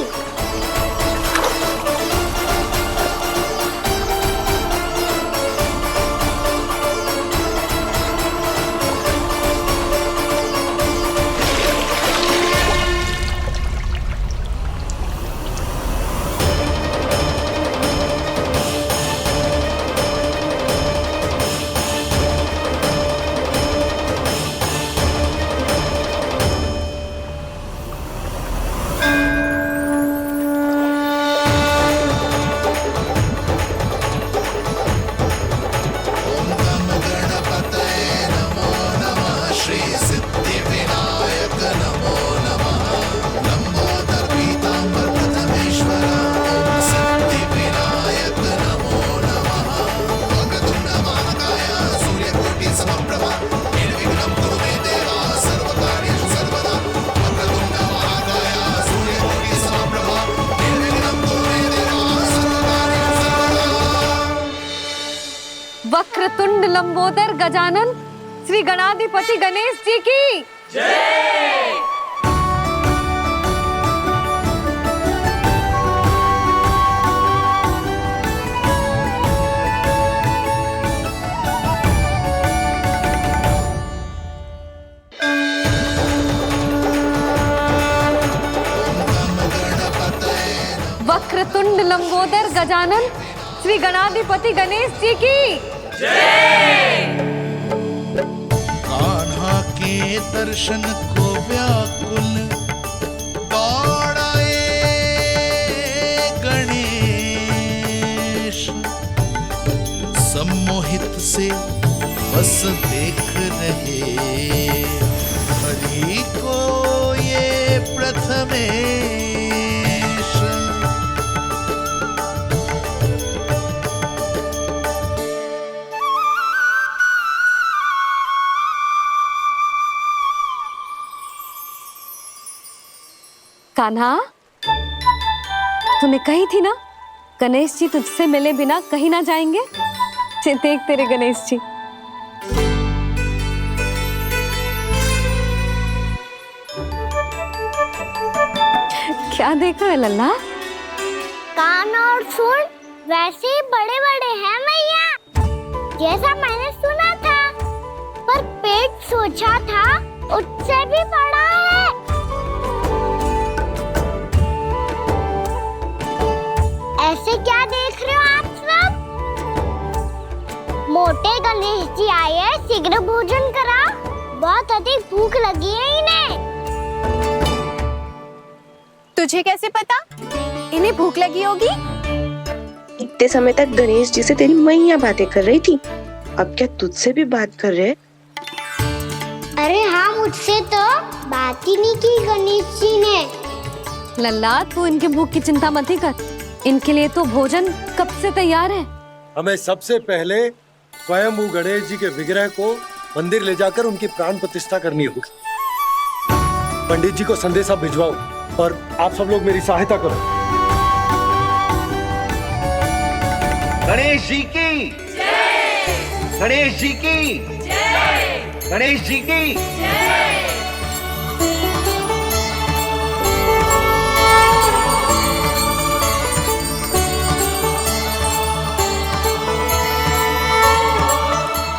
वक्रतुंड लंबोदर गजानन श्री गणाधिपति गणेश जी की जय। वक्रतुंड लंबोदर गजानन श्री गणाधिपति गणेश जी की जय। कान्हा के दर्शन को व्याकुल दौड़ाए गणेश, सम्मोहित से बस देख रहे हरि को ये प्रथमेश। कान्हा, तूने कही थी ना गणेश जी तुझसे मिले बिना कहीं ना जाएंगे। देख तेरे गणेश जी। क्या देख रहे लल्ला? कान और सुन वैसे ही बड़े बड़े हैं मैया, जैसा मैंने सुना था, पर पेट सोचा था उससे भी बड़ा है। ऐसे क्या देख रहे हो आप सब? मोटे गणेश जी आए हैं, शीघ्र भोजन करा, बहुत अधिक भूख लगी है इन्हें। तुझे कैसे पता इन्हें भूख लगी होगी? इतने समय तक गणेश जी से तेरी मैया बातें कर रही थी, अब क्या तुझसे भी बात कर रहे? अरे हाँ, मुझसे तो बात ही नहीं की गणेश जी ने। लल्ला, तू इनके भूख की चिंता मत ही कर, इनके लिए तो भोजन कब से तैयार है। हमें सबसे पहले स्वयंभू गणेश जी के विग्रह को मंदिर ले जाकर उनकी प्राण प्रतिष्ठा करनी होगी। पंडित जी को संदेशा भिजवाओ और आप सब लोग मेरी सहायता करो। गणेश जी की जय। गणेश जी की जय। गणेश जी की जय।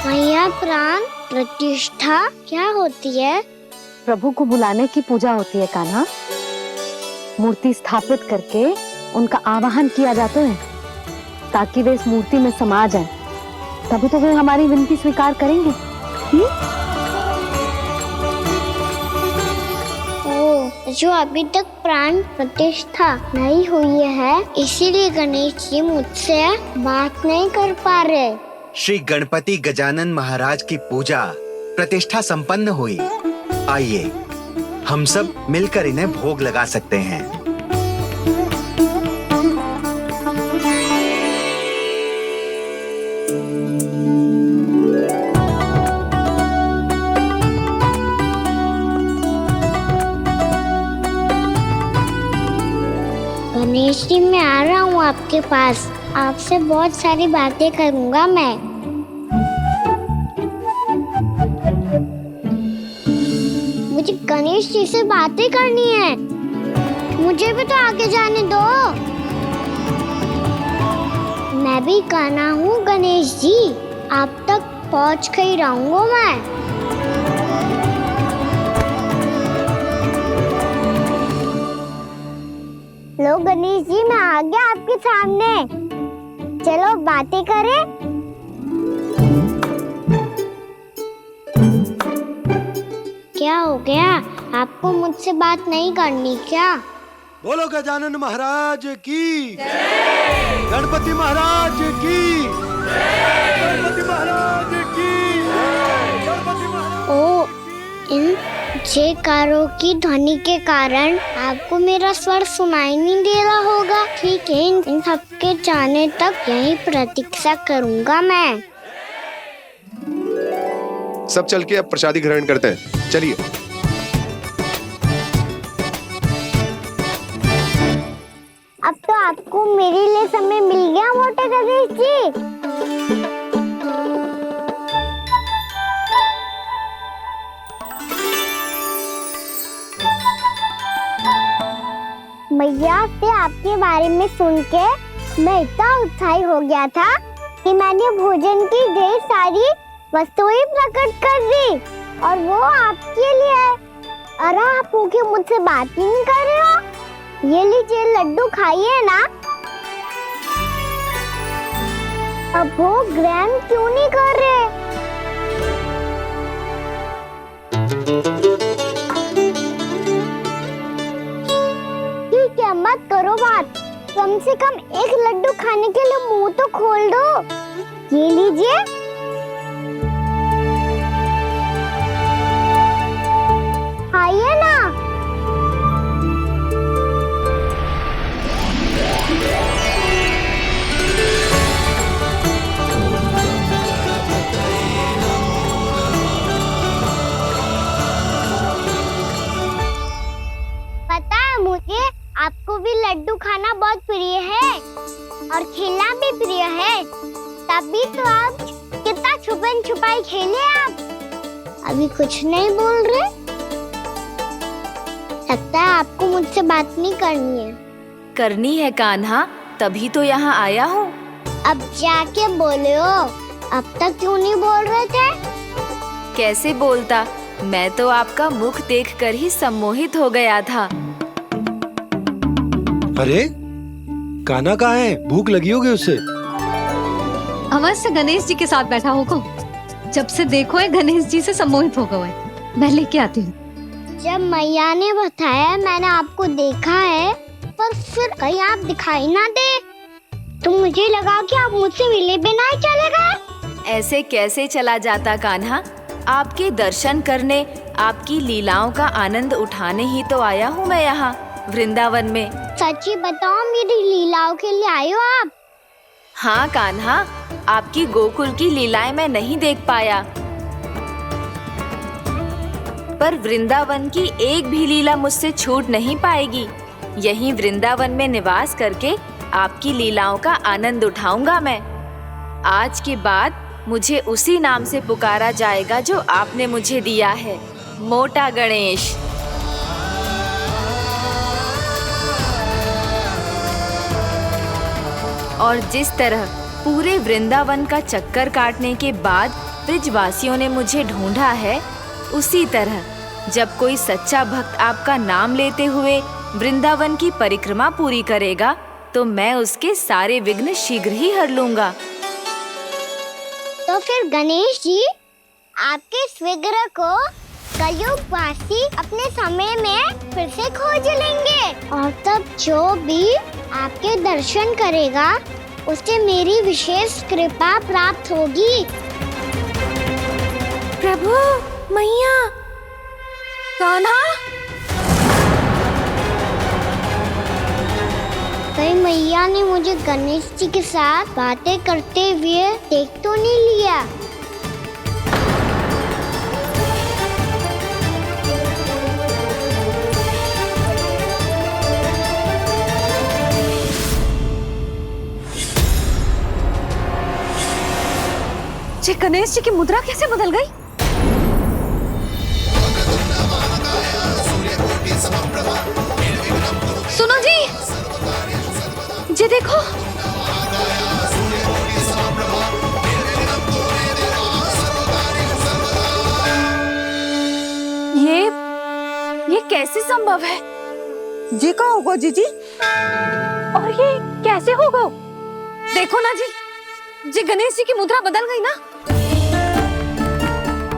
मैया, प्राण प्रतिष्ठा क्या होती है? प्रभु को बुलाने की पूजा होती है कान्हा। मूर्ति स्थापित करके उनका आवाहन किया जाता है ताकि वे इस मूर्ति में समा जाएं। तभी तो वे हमारी विनती स्वीकार करेंगे। ओ, जो अभी तक प्राण प्रतिष्ठा नहीं हुई है, इसीलिए गणेश जी मुझसे बात नहीं कर पा रहे। श्री गणपति गजानन महाराज की पूजा प्रतिष्ठा संपन्न हुई। आइए हम सब मिलकर इन्हें भोग लगा सकते हैं। गणेश जी, मैं आ रहा हूँ आपके पास। आपसे बहुत सारी बातें करूँगा मैं। मुझे गणेश जी से बातें करनी है। मुझे भी तो आगे जाने दो। मैं भी कान्हा हूँ गणेश जी। आप तक पहुँच कर ही रहूँगा मैं। लो गणेश जी, मैं आ गया आपके सामने। चलो बातें करें। क्या हो गया? आपको मुझसे बात नहीं करनी क्या? बोलो गजानन महाराज की, गणपति महाराज की, गणपति महाराज की, गणपति महाराज। ओ, इन जयकारों की ध्वनि के कारण आपको मेरा स्वर सुनाई नहीं दे रहा होगा। ठीक है, इन सबके जाने तक यही प्रतीक्षा करूंगा मैं। सब चल के अब प्रसादी ग्रहण करते हैं। चलिए। अब तो आपको मेरे लिए समय मिल गया मोटे गणेश जी। मैया से आपके बारे में सुन के मैं इतना उत्साही हो गया था कि मैंने भोजन की ढेर सारी वस्तुएं प्रकट कर दी, और वो आपके लिए। अरे आप भूखे मुझसे बात ही नहीं कर रहे हो। ये लीजिए लड्डू, खाइए ना। अब वो ग्रहण क्यों नहीं कर रहे? ठीक है, मत करो बात। कम से कम एक लड्डू खाने के लिए मुंह तो खोल दो। ये लीजिए। खाइए ना। पता है मुझे, आपको भी लड्डू खाना बहुत प्रिय है और खेलना भी प्रिय है। तभी तो आप कितना छुपन छुपाई खेले। आप अभी कुछ नहीं बोल रहे। लगता है आपको मुझसे बात नहीं करनी है। करनी है कान्हा, तभी तो यहाँ आया हूँ। अब जाके बोलो। अब तक क्यों नहीं बोल रहे थे? कैसे बोलता, मैं तो आपका मुख देखकर ही सम्मोहित हो गया था। अरे कान्हा कहाँ है? भूख लगी होगी उससे। अवश्य गणेश जी के साथ बैठा होगा। जब से देखो है गणेश जी से सम्मोहित हो गए। मैं लेके आती हूँ। जब मैया ने बताया मैंने आपको देखा है, पर फिर कहीं आप दिखाई ना दे, तो मुझे लगा कि आप मुझसे मिले बिना ही चले गए। ऐसे कैसे चला जाता कान्हा? आपके दर्शन करने, आपकी लीलाओं का आनंद उठाने ही तो आया हूँ मैं यहाँ वृंदावन में। सच्ची बताओ, मेरी लीलाओं के लिए आए हो आप? हाँ कान्हा, आपकी गोकुल की लीलाएं मैं नहीं देख पाया, पर वृंदावन की एक भी लीला मुझसे छूट नहीं पाएगी। यहीं वृंदावन में निवास करके आपकी लीलाओं का आनंद उठाऊंगा मैं। आज के बाद मुझे उसी नाम से पुकारा जाएगा जो आपने मुझे दिया है, मोटा गणेश। और जिस तरह पूरे वृंदावन का चक्कर काटने के बाद ब्रिजवासियों ने मुझे ढूंढा है, उसी तरह जब कोई सच्चा भक्त आपका नाम लेते हुए वृंदावन की परिक्रमा पूरी करेगा, तो मैं उसके सारे विघ्न शीघ्र ही हर लूंगा। तो फिर गणेश जी, आपके इस विग्रह को कलयुगवासी अपने समय में फिर से खोज लेंगे, और तब जो भी आपके दर्शन करेगा उसे मेरी विशेष कृपा प्राप्त होगी। प्रभु, मैया, कान्हा। कहीं मैया ने मुझे गणेश जी के साथ बातें करते हुए देख तो नहीं लिया? ये गणेश जी की मुद्रा कैसे बदल गई? सुनो जी, ये देखो। ये कैसे संभव है? जी का होगा जीजी? और ये कैसे होगा? देखो ना जी, जी गणेश जी की मुद्रा बदल गई ना।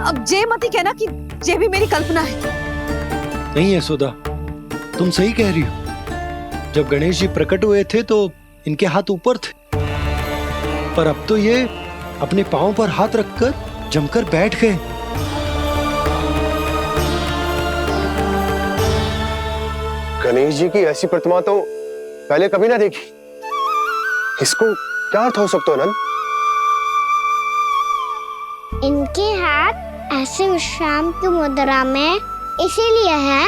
अब जे मत ही कहना कि ये भी मेरी कल्पना है। नहीं यशोदा, तुम सही कह रही हो। जब गणेश जी प्रकट हुए थे तो इनके हाथ ऊपर थे, पर अब तो ये अपने पांव पर हाथ रखकर जमकर बैठ गए। गणेश जी की ऐसी प्रतिमा तो पहले कभी ना देखी। इसको क्या अर्थ हो सकता है नंद? इनके हाथ ऐसे विश्राम की मुद्रा में इसीलिए है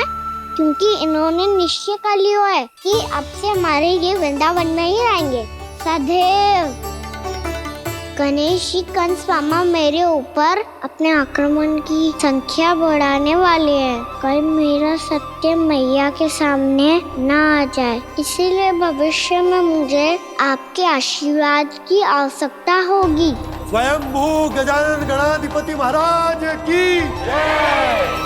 क्योंकि इन्होंने निश्चय कर लिया है कि अब से हमारे ये वृंदावन में ही रहेंगे सदैव। गणेश जी कंस मामा मेरे ऊपर अपने आक्रमण की संख्या बढ़ाने वाले हैं। कल मेरा सत्य मैया के सामने ना आ जाए, इसीलिए भविष्य में मुझे आपके आशीर्वाद की आवश्यकता होगी। स्वयंभू गजानन गणाधिपति महाराज की जय।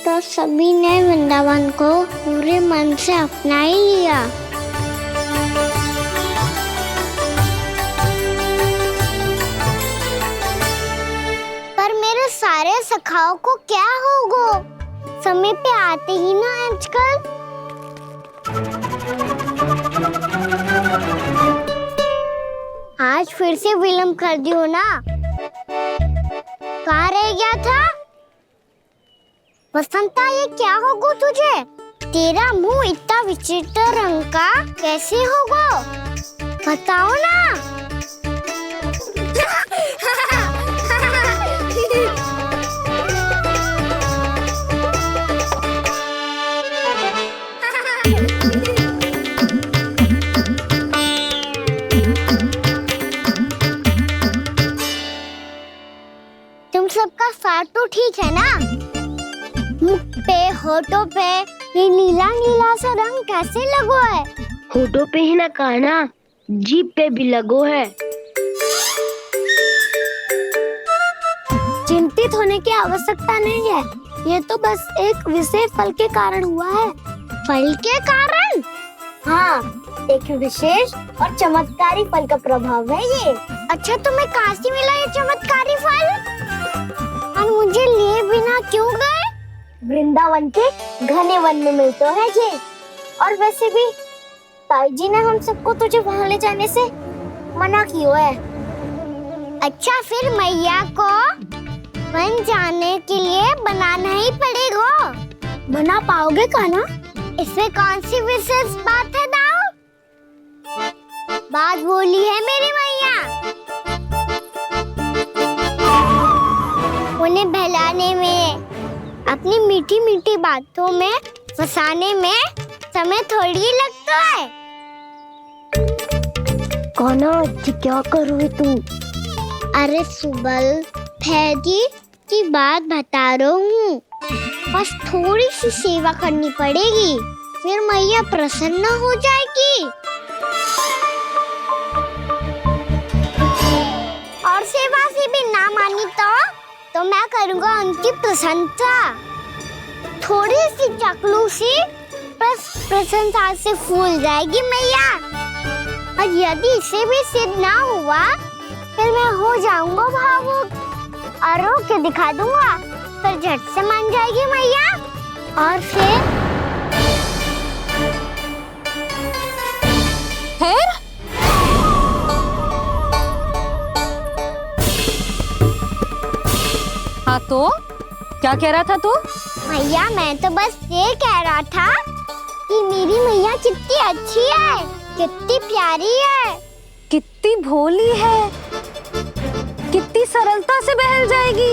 तो सभी ने वृंदावन को पूरे मन से अपना ही लिया। पर मेरे सारे सखाओं को क्या होगा? समय पे आते ही ना आजकल। आज फिर से विलंब कर दियो ना। कहाँ रह गया था? वसंता, ये क्या होगा तुझे? तेरा मुंह इतना विचित्र रंग का कैसे होगा? बताओ ना। तुम सबका साथ तो ठीक है ना? मुख पे, होठों पे ये नीला नीला सा रंग कैसे लगो है? होठों पे ही ना कान्हा, जीभ पे भी लगो है। चिंतित होने की आवश्यकता नहीं है, ये तो बस एक विशेष फल के कारण हुआ है। फल के कारण? हाँ, एक विशेष और चमत्कारी फल का प्रभाव है ये। अच्छा, तुम्हें कहाँ से मिला ये चमत्कारी फल? और मुझे लिए बिना क्यों गए? वृंदावन के घने वन में मिलते हैं ये। और वैसे भी ताई जी ने हम सबको तुझे वहाँ ले जाने से मना किया है। अच्छा, फिर मैया को वन जाने के लिए बनाना ही पड़ेगा। बना पाओगे कान्हा? इसमें कौन सी विशेष बात है दाऊ? बात बोली है मेरी मैया। उन्हें बहलाने में, अपनी मीठी मीठी बातों में फंसाने में समय थोड़ी लगता है। कान्हा, क्या करोगे तुम? अरे सुबल, फैदी की बात बता रहा हूँ। बस थोड़ी सी सेवा करनी पड़ेगी, फिर मैया प्रसन्न हो जाएगी। और सेवा से भी ना मानी तो मैं करूँगा उनकी प्रशंसा। थोड़ी सी चाकलूसी बस प्रसन्नता से फूल जाएगी मैया। और यदि इसे भी सिद्ध ना हुआ फिर मैं हो जाऊंगा भावुक और रो के दिखा दूंगा, फिर झट से मान जाएगी मैया। और फिर हाँ तो क्या कह रहा था तू? मैया मैं तो बस ये कह रहा था कि मेरी मैया कितनी अच्छी है, कितनी प्यारी है, कितनी भोली है, कितनी सरलता से बहल जाएगी,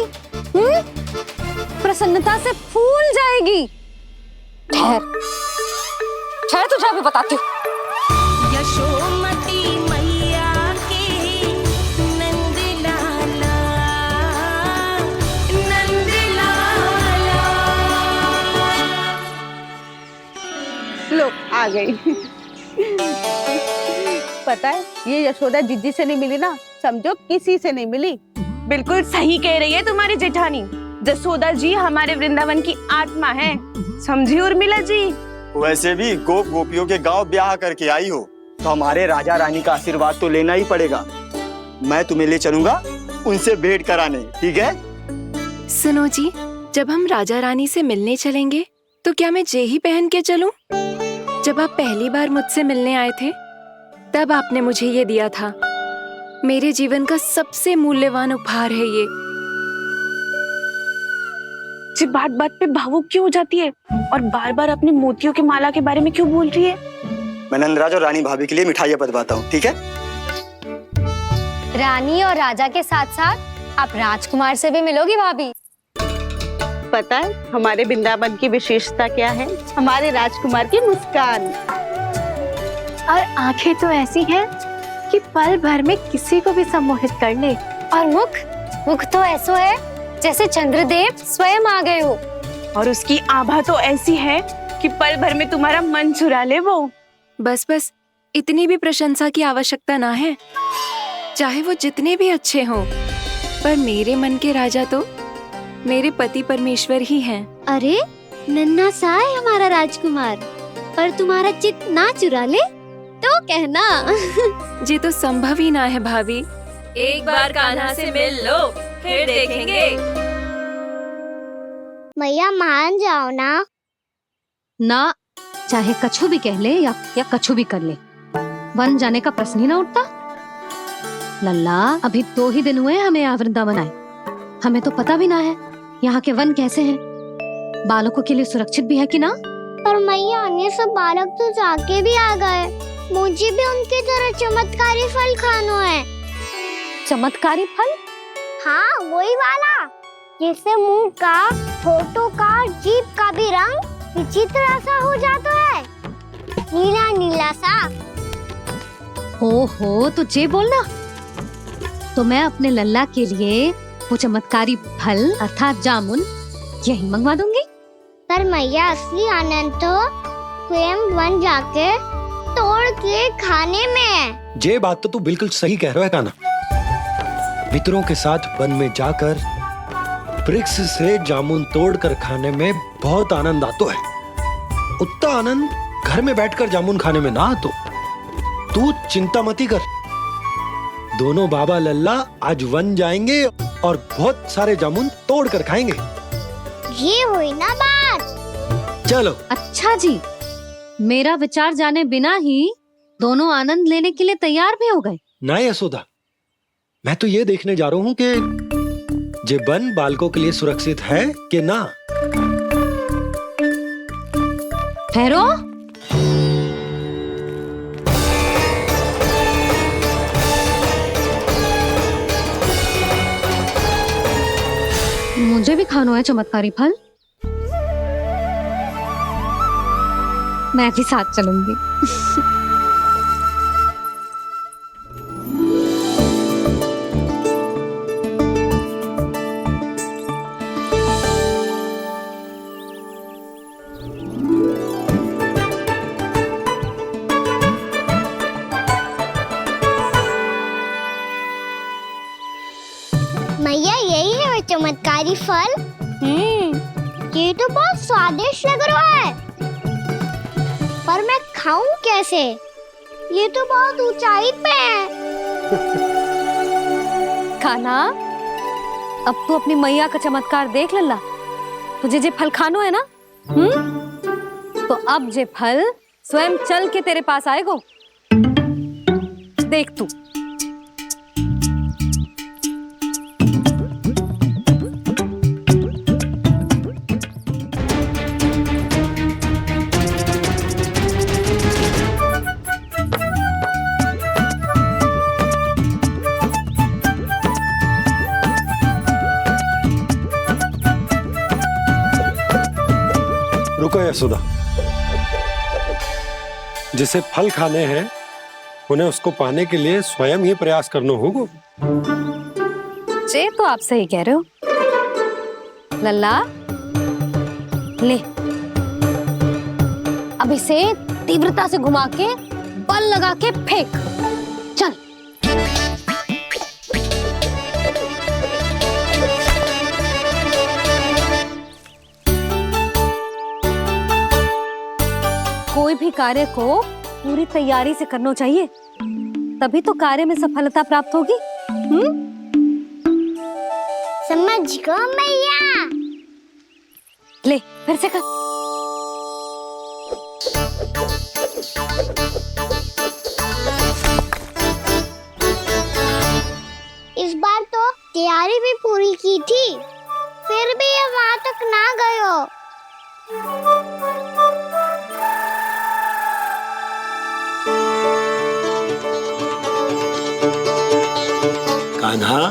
प्रसन्नता से फूल जाएगी। ठहर ठहर, तुझे अभी बताती हूँ। यशोमती मैया के नंद लाला, नंद लाला। लो आ गई। पता है ये यशोदा जीजी से नहीं मिली ना, समझो किसी से नहीं मिली। बिल्कुल सही कह रही है तुम्हारी जेठानी। जसोदा जी हमारे वृंदावन की आत्मा है, समझी उर्मिला जी। वैसे भी गोप गोपियों के गांव ब्याह करके आई हो तो हमारे राजा रानी का आशीर्वाद तो लेना ही पड़ेगा। मैं तुम्हें ले चलूंगा उनसे भेंट कराने, ठीक है? सुनो जी, जब हम राजा रानी से मिलने चलेंगे तो क्या मैं जे ही पहन के चलूं? जब आप पहली बार मुझसे मिलने आए थे तब आपने मुझे ये दिया था। मेरे जीवन का सबसे मूल्यवान उपहार है ये। जी बात बात पे भावुक क्यों हो जाती है और बार बार अपने मोतियों की माला के बारे में क्यों बोल रही है? मैं नंदराज और रानी भाभी के लिए मिठाइयाँ बंटवाता हूँ, ठीक है? रानी और राजा के साथ साथ आप राजकुमार से भी मिलोगी भाभी। पता है हमारे वृंदावन की विशेषता क्या है? हमारे राजकुमार की मुस्कान और आंखें तो ऐसी हैं कि पल भर में किसी को भी सम्मोहित कर ले। और मुख तो ऐसा है जैसे चंद्रदेव स्वयं आ गए हो। और उसकी आभा तो ऐसी है कि पल भर में तुम्हारा मन चुरा ले वो। बस बस, इतनी भी प्रशंसा की आवश्यकता ना है। चाहे वो जितने भी अच्छे हों, पर मेरे मन के राजा तो मेरे पति परमेश्वर ही हैं। अरे नन्हा सा है हमारा राजकुमार, पर तुम्हारा चित्त ना चुरा ले तो कहना। ये तो संभव ही ना है भाभी। एक बार कान्हा से मिल लो, फिर देखेंगे। मैया मान जाओ ना। ना, चाहे कछु भी कह ले या कछु भी कर ले, वन जाने का प्रश्न ही ना उठता। लल्ला, अभी 2 ही दिन हुए हमें यहाँ वृंदावन आए, हमें तो पता भी ना है यहाँ के वन कैसे हैं, बालकों के लिए सुरक्षित भी है कि ना। पर मैया अन्य सब बालक तो जाके भी आ गए, मुझे भी उनके तरह चमत्कारी फल खाना है। चमत्कारी फल? हाँ वही वाला, जिससे मुंह का, होठों का, जीभ का भी रंग विचित्र सा हो जाता है, नीला नीला सा। हो तो जे बोलना। तो मैं अपने लल्ला के लिए वो चमत्कारी फल अर्थात जामुन यही मंगवा दूंगी। पर मैया असली आनंद तो स्वयं वन जाके तोड़ के खाने में है। ये बात तो तू बिल्कुल सही कह रहा है कान्हा। मित्रों के साथ वन में जाकर वृक्ष से जामुन तोड़कर खाने में बहुत आनंद आता है। उतना आनंद घर में बैठकर जामुन खाने में ना आतो। तू चिंता मती कर, दोनों बाबा लल्ला आज वन जाएंगे और बहुत सारे जामुन तोड़कर खाएंगे। ये हुई ना बात। चलो। अच्छा जी, मेरा विचार जाने बिना ही दोनों आनंद लेने के लिए तैयार भी हो गए। ना यशोदा, मैं तो ये देखने जा रहा हूँ कि ये वन बालकों के लिए सुरक्षित है कि ना। ठहरो। मुझे भी खाना है चमत्कारी फल, मैं भी साथ चलूंगी। मैया यही है वो चमत्कारी फल। ये तो बहुत स्वादिष्ट लग रहा है। पर मैं खाऊं कैसे? ये तो बहुत ऊंचाई पे है। कान्हा, अब तू अपनी मैया का चमत्कार देख लल्ला। तुझे जे फल खानो है ना, तो अब जे फल स्वयं चल के तेरे पास आएगो। देख तू। रुको यशोदा, जिसे फल खाने हैं उन्हें उसको पाने के लिए स्वयं ही प्रयास करना होगा। जे तो आप सही कह रहे हो लल्ला। ले, अब इसे तीव्रता से घुमा के बल लगा के फेंक। चल। कोई भी कार्य को पूरी तैयारी से करना चाहिए, तभी तो कार्य में सफलता प्राप्त होगी। समझ गो मैया। ले, फिर से कर। इस बार तो तैयारी भी पूरी की थी, फिर भी ये वहां तक ना गयो। कान्हा,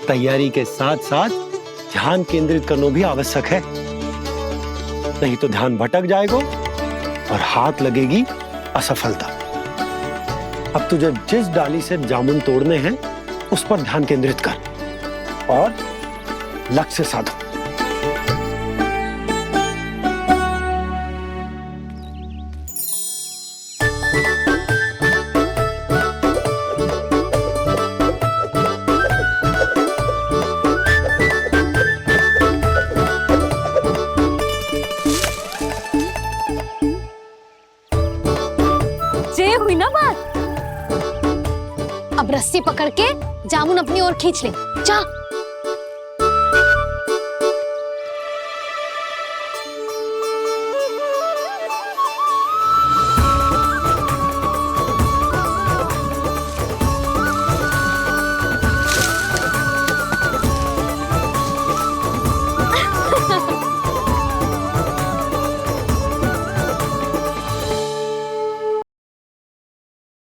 तैयारी के साथ साथ ध्यान केंद्रित करना भी आवश्यक है, नहीं तो ध्यान भटक जाएगा और हाथ लगेगी असफलता। अब तुझे जिस डाली से जामुन तोड़ने हैं उस पर ध्यान केंद्रित कर और लक्ष्य साधो। हुई ना बात। अब रस्सी पकड़ के जामुन अपनी ओर खींच ले। जा।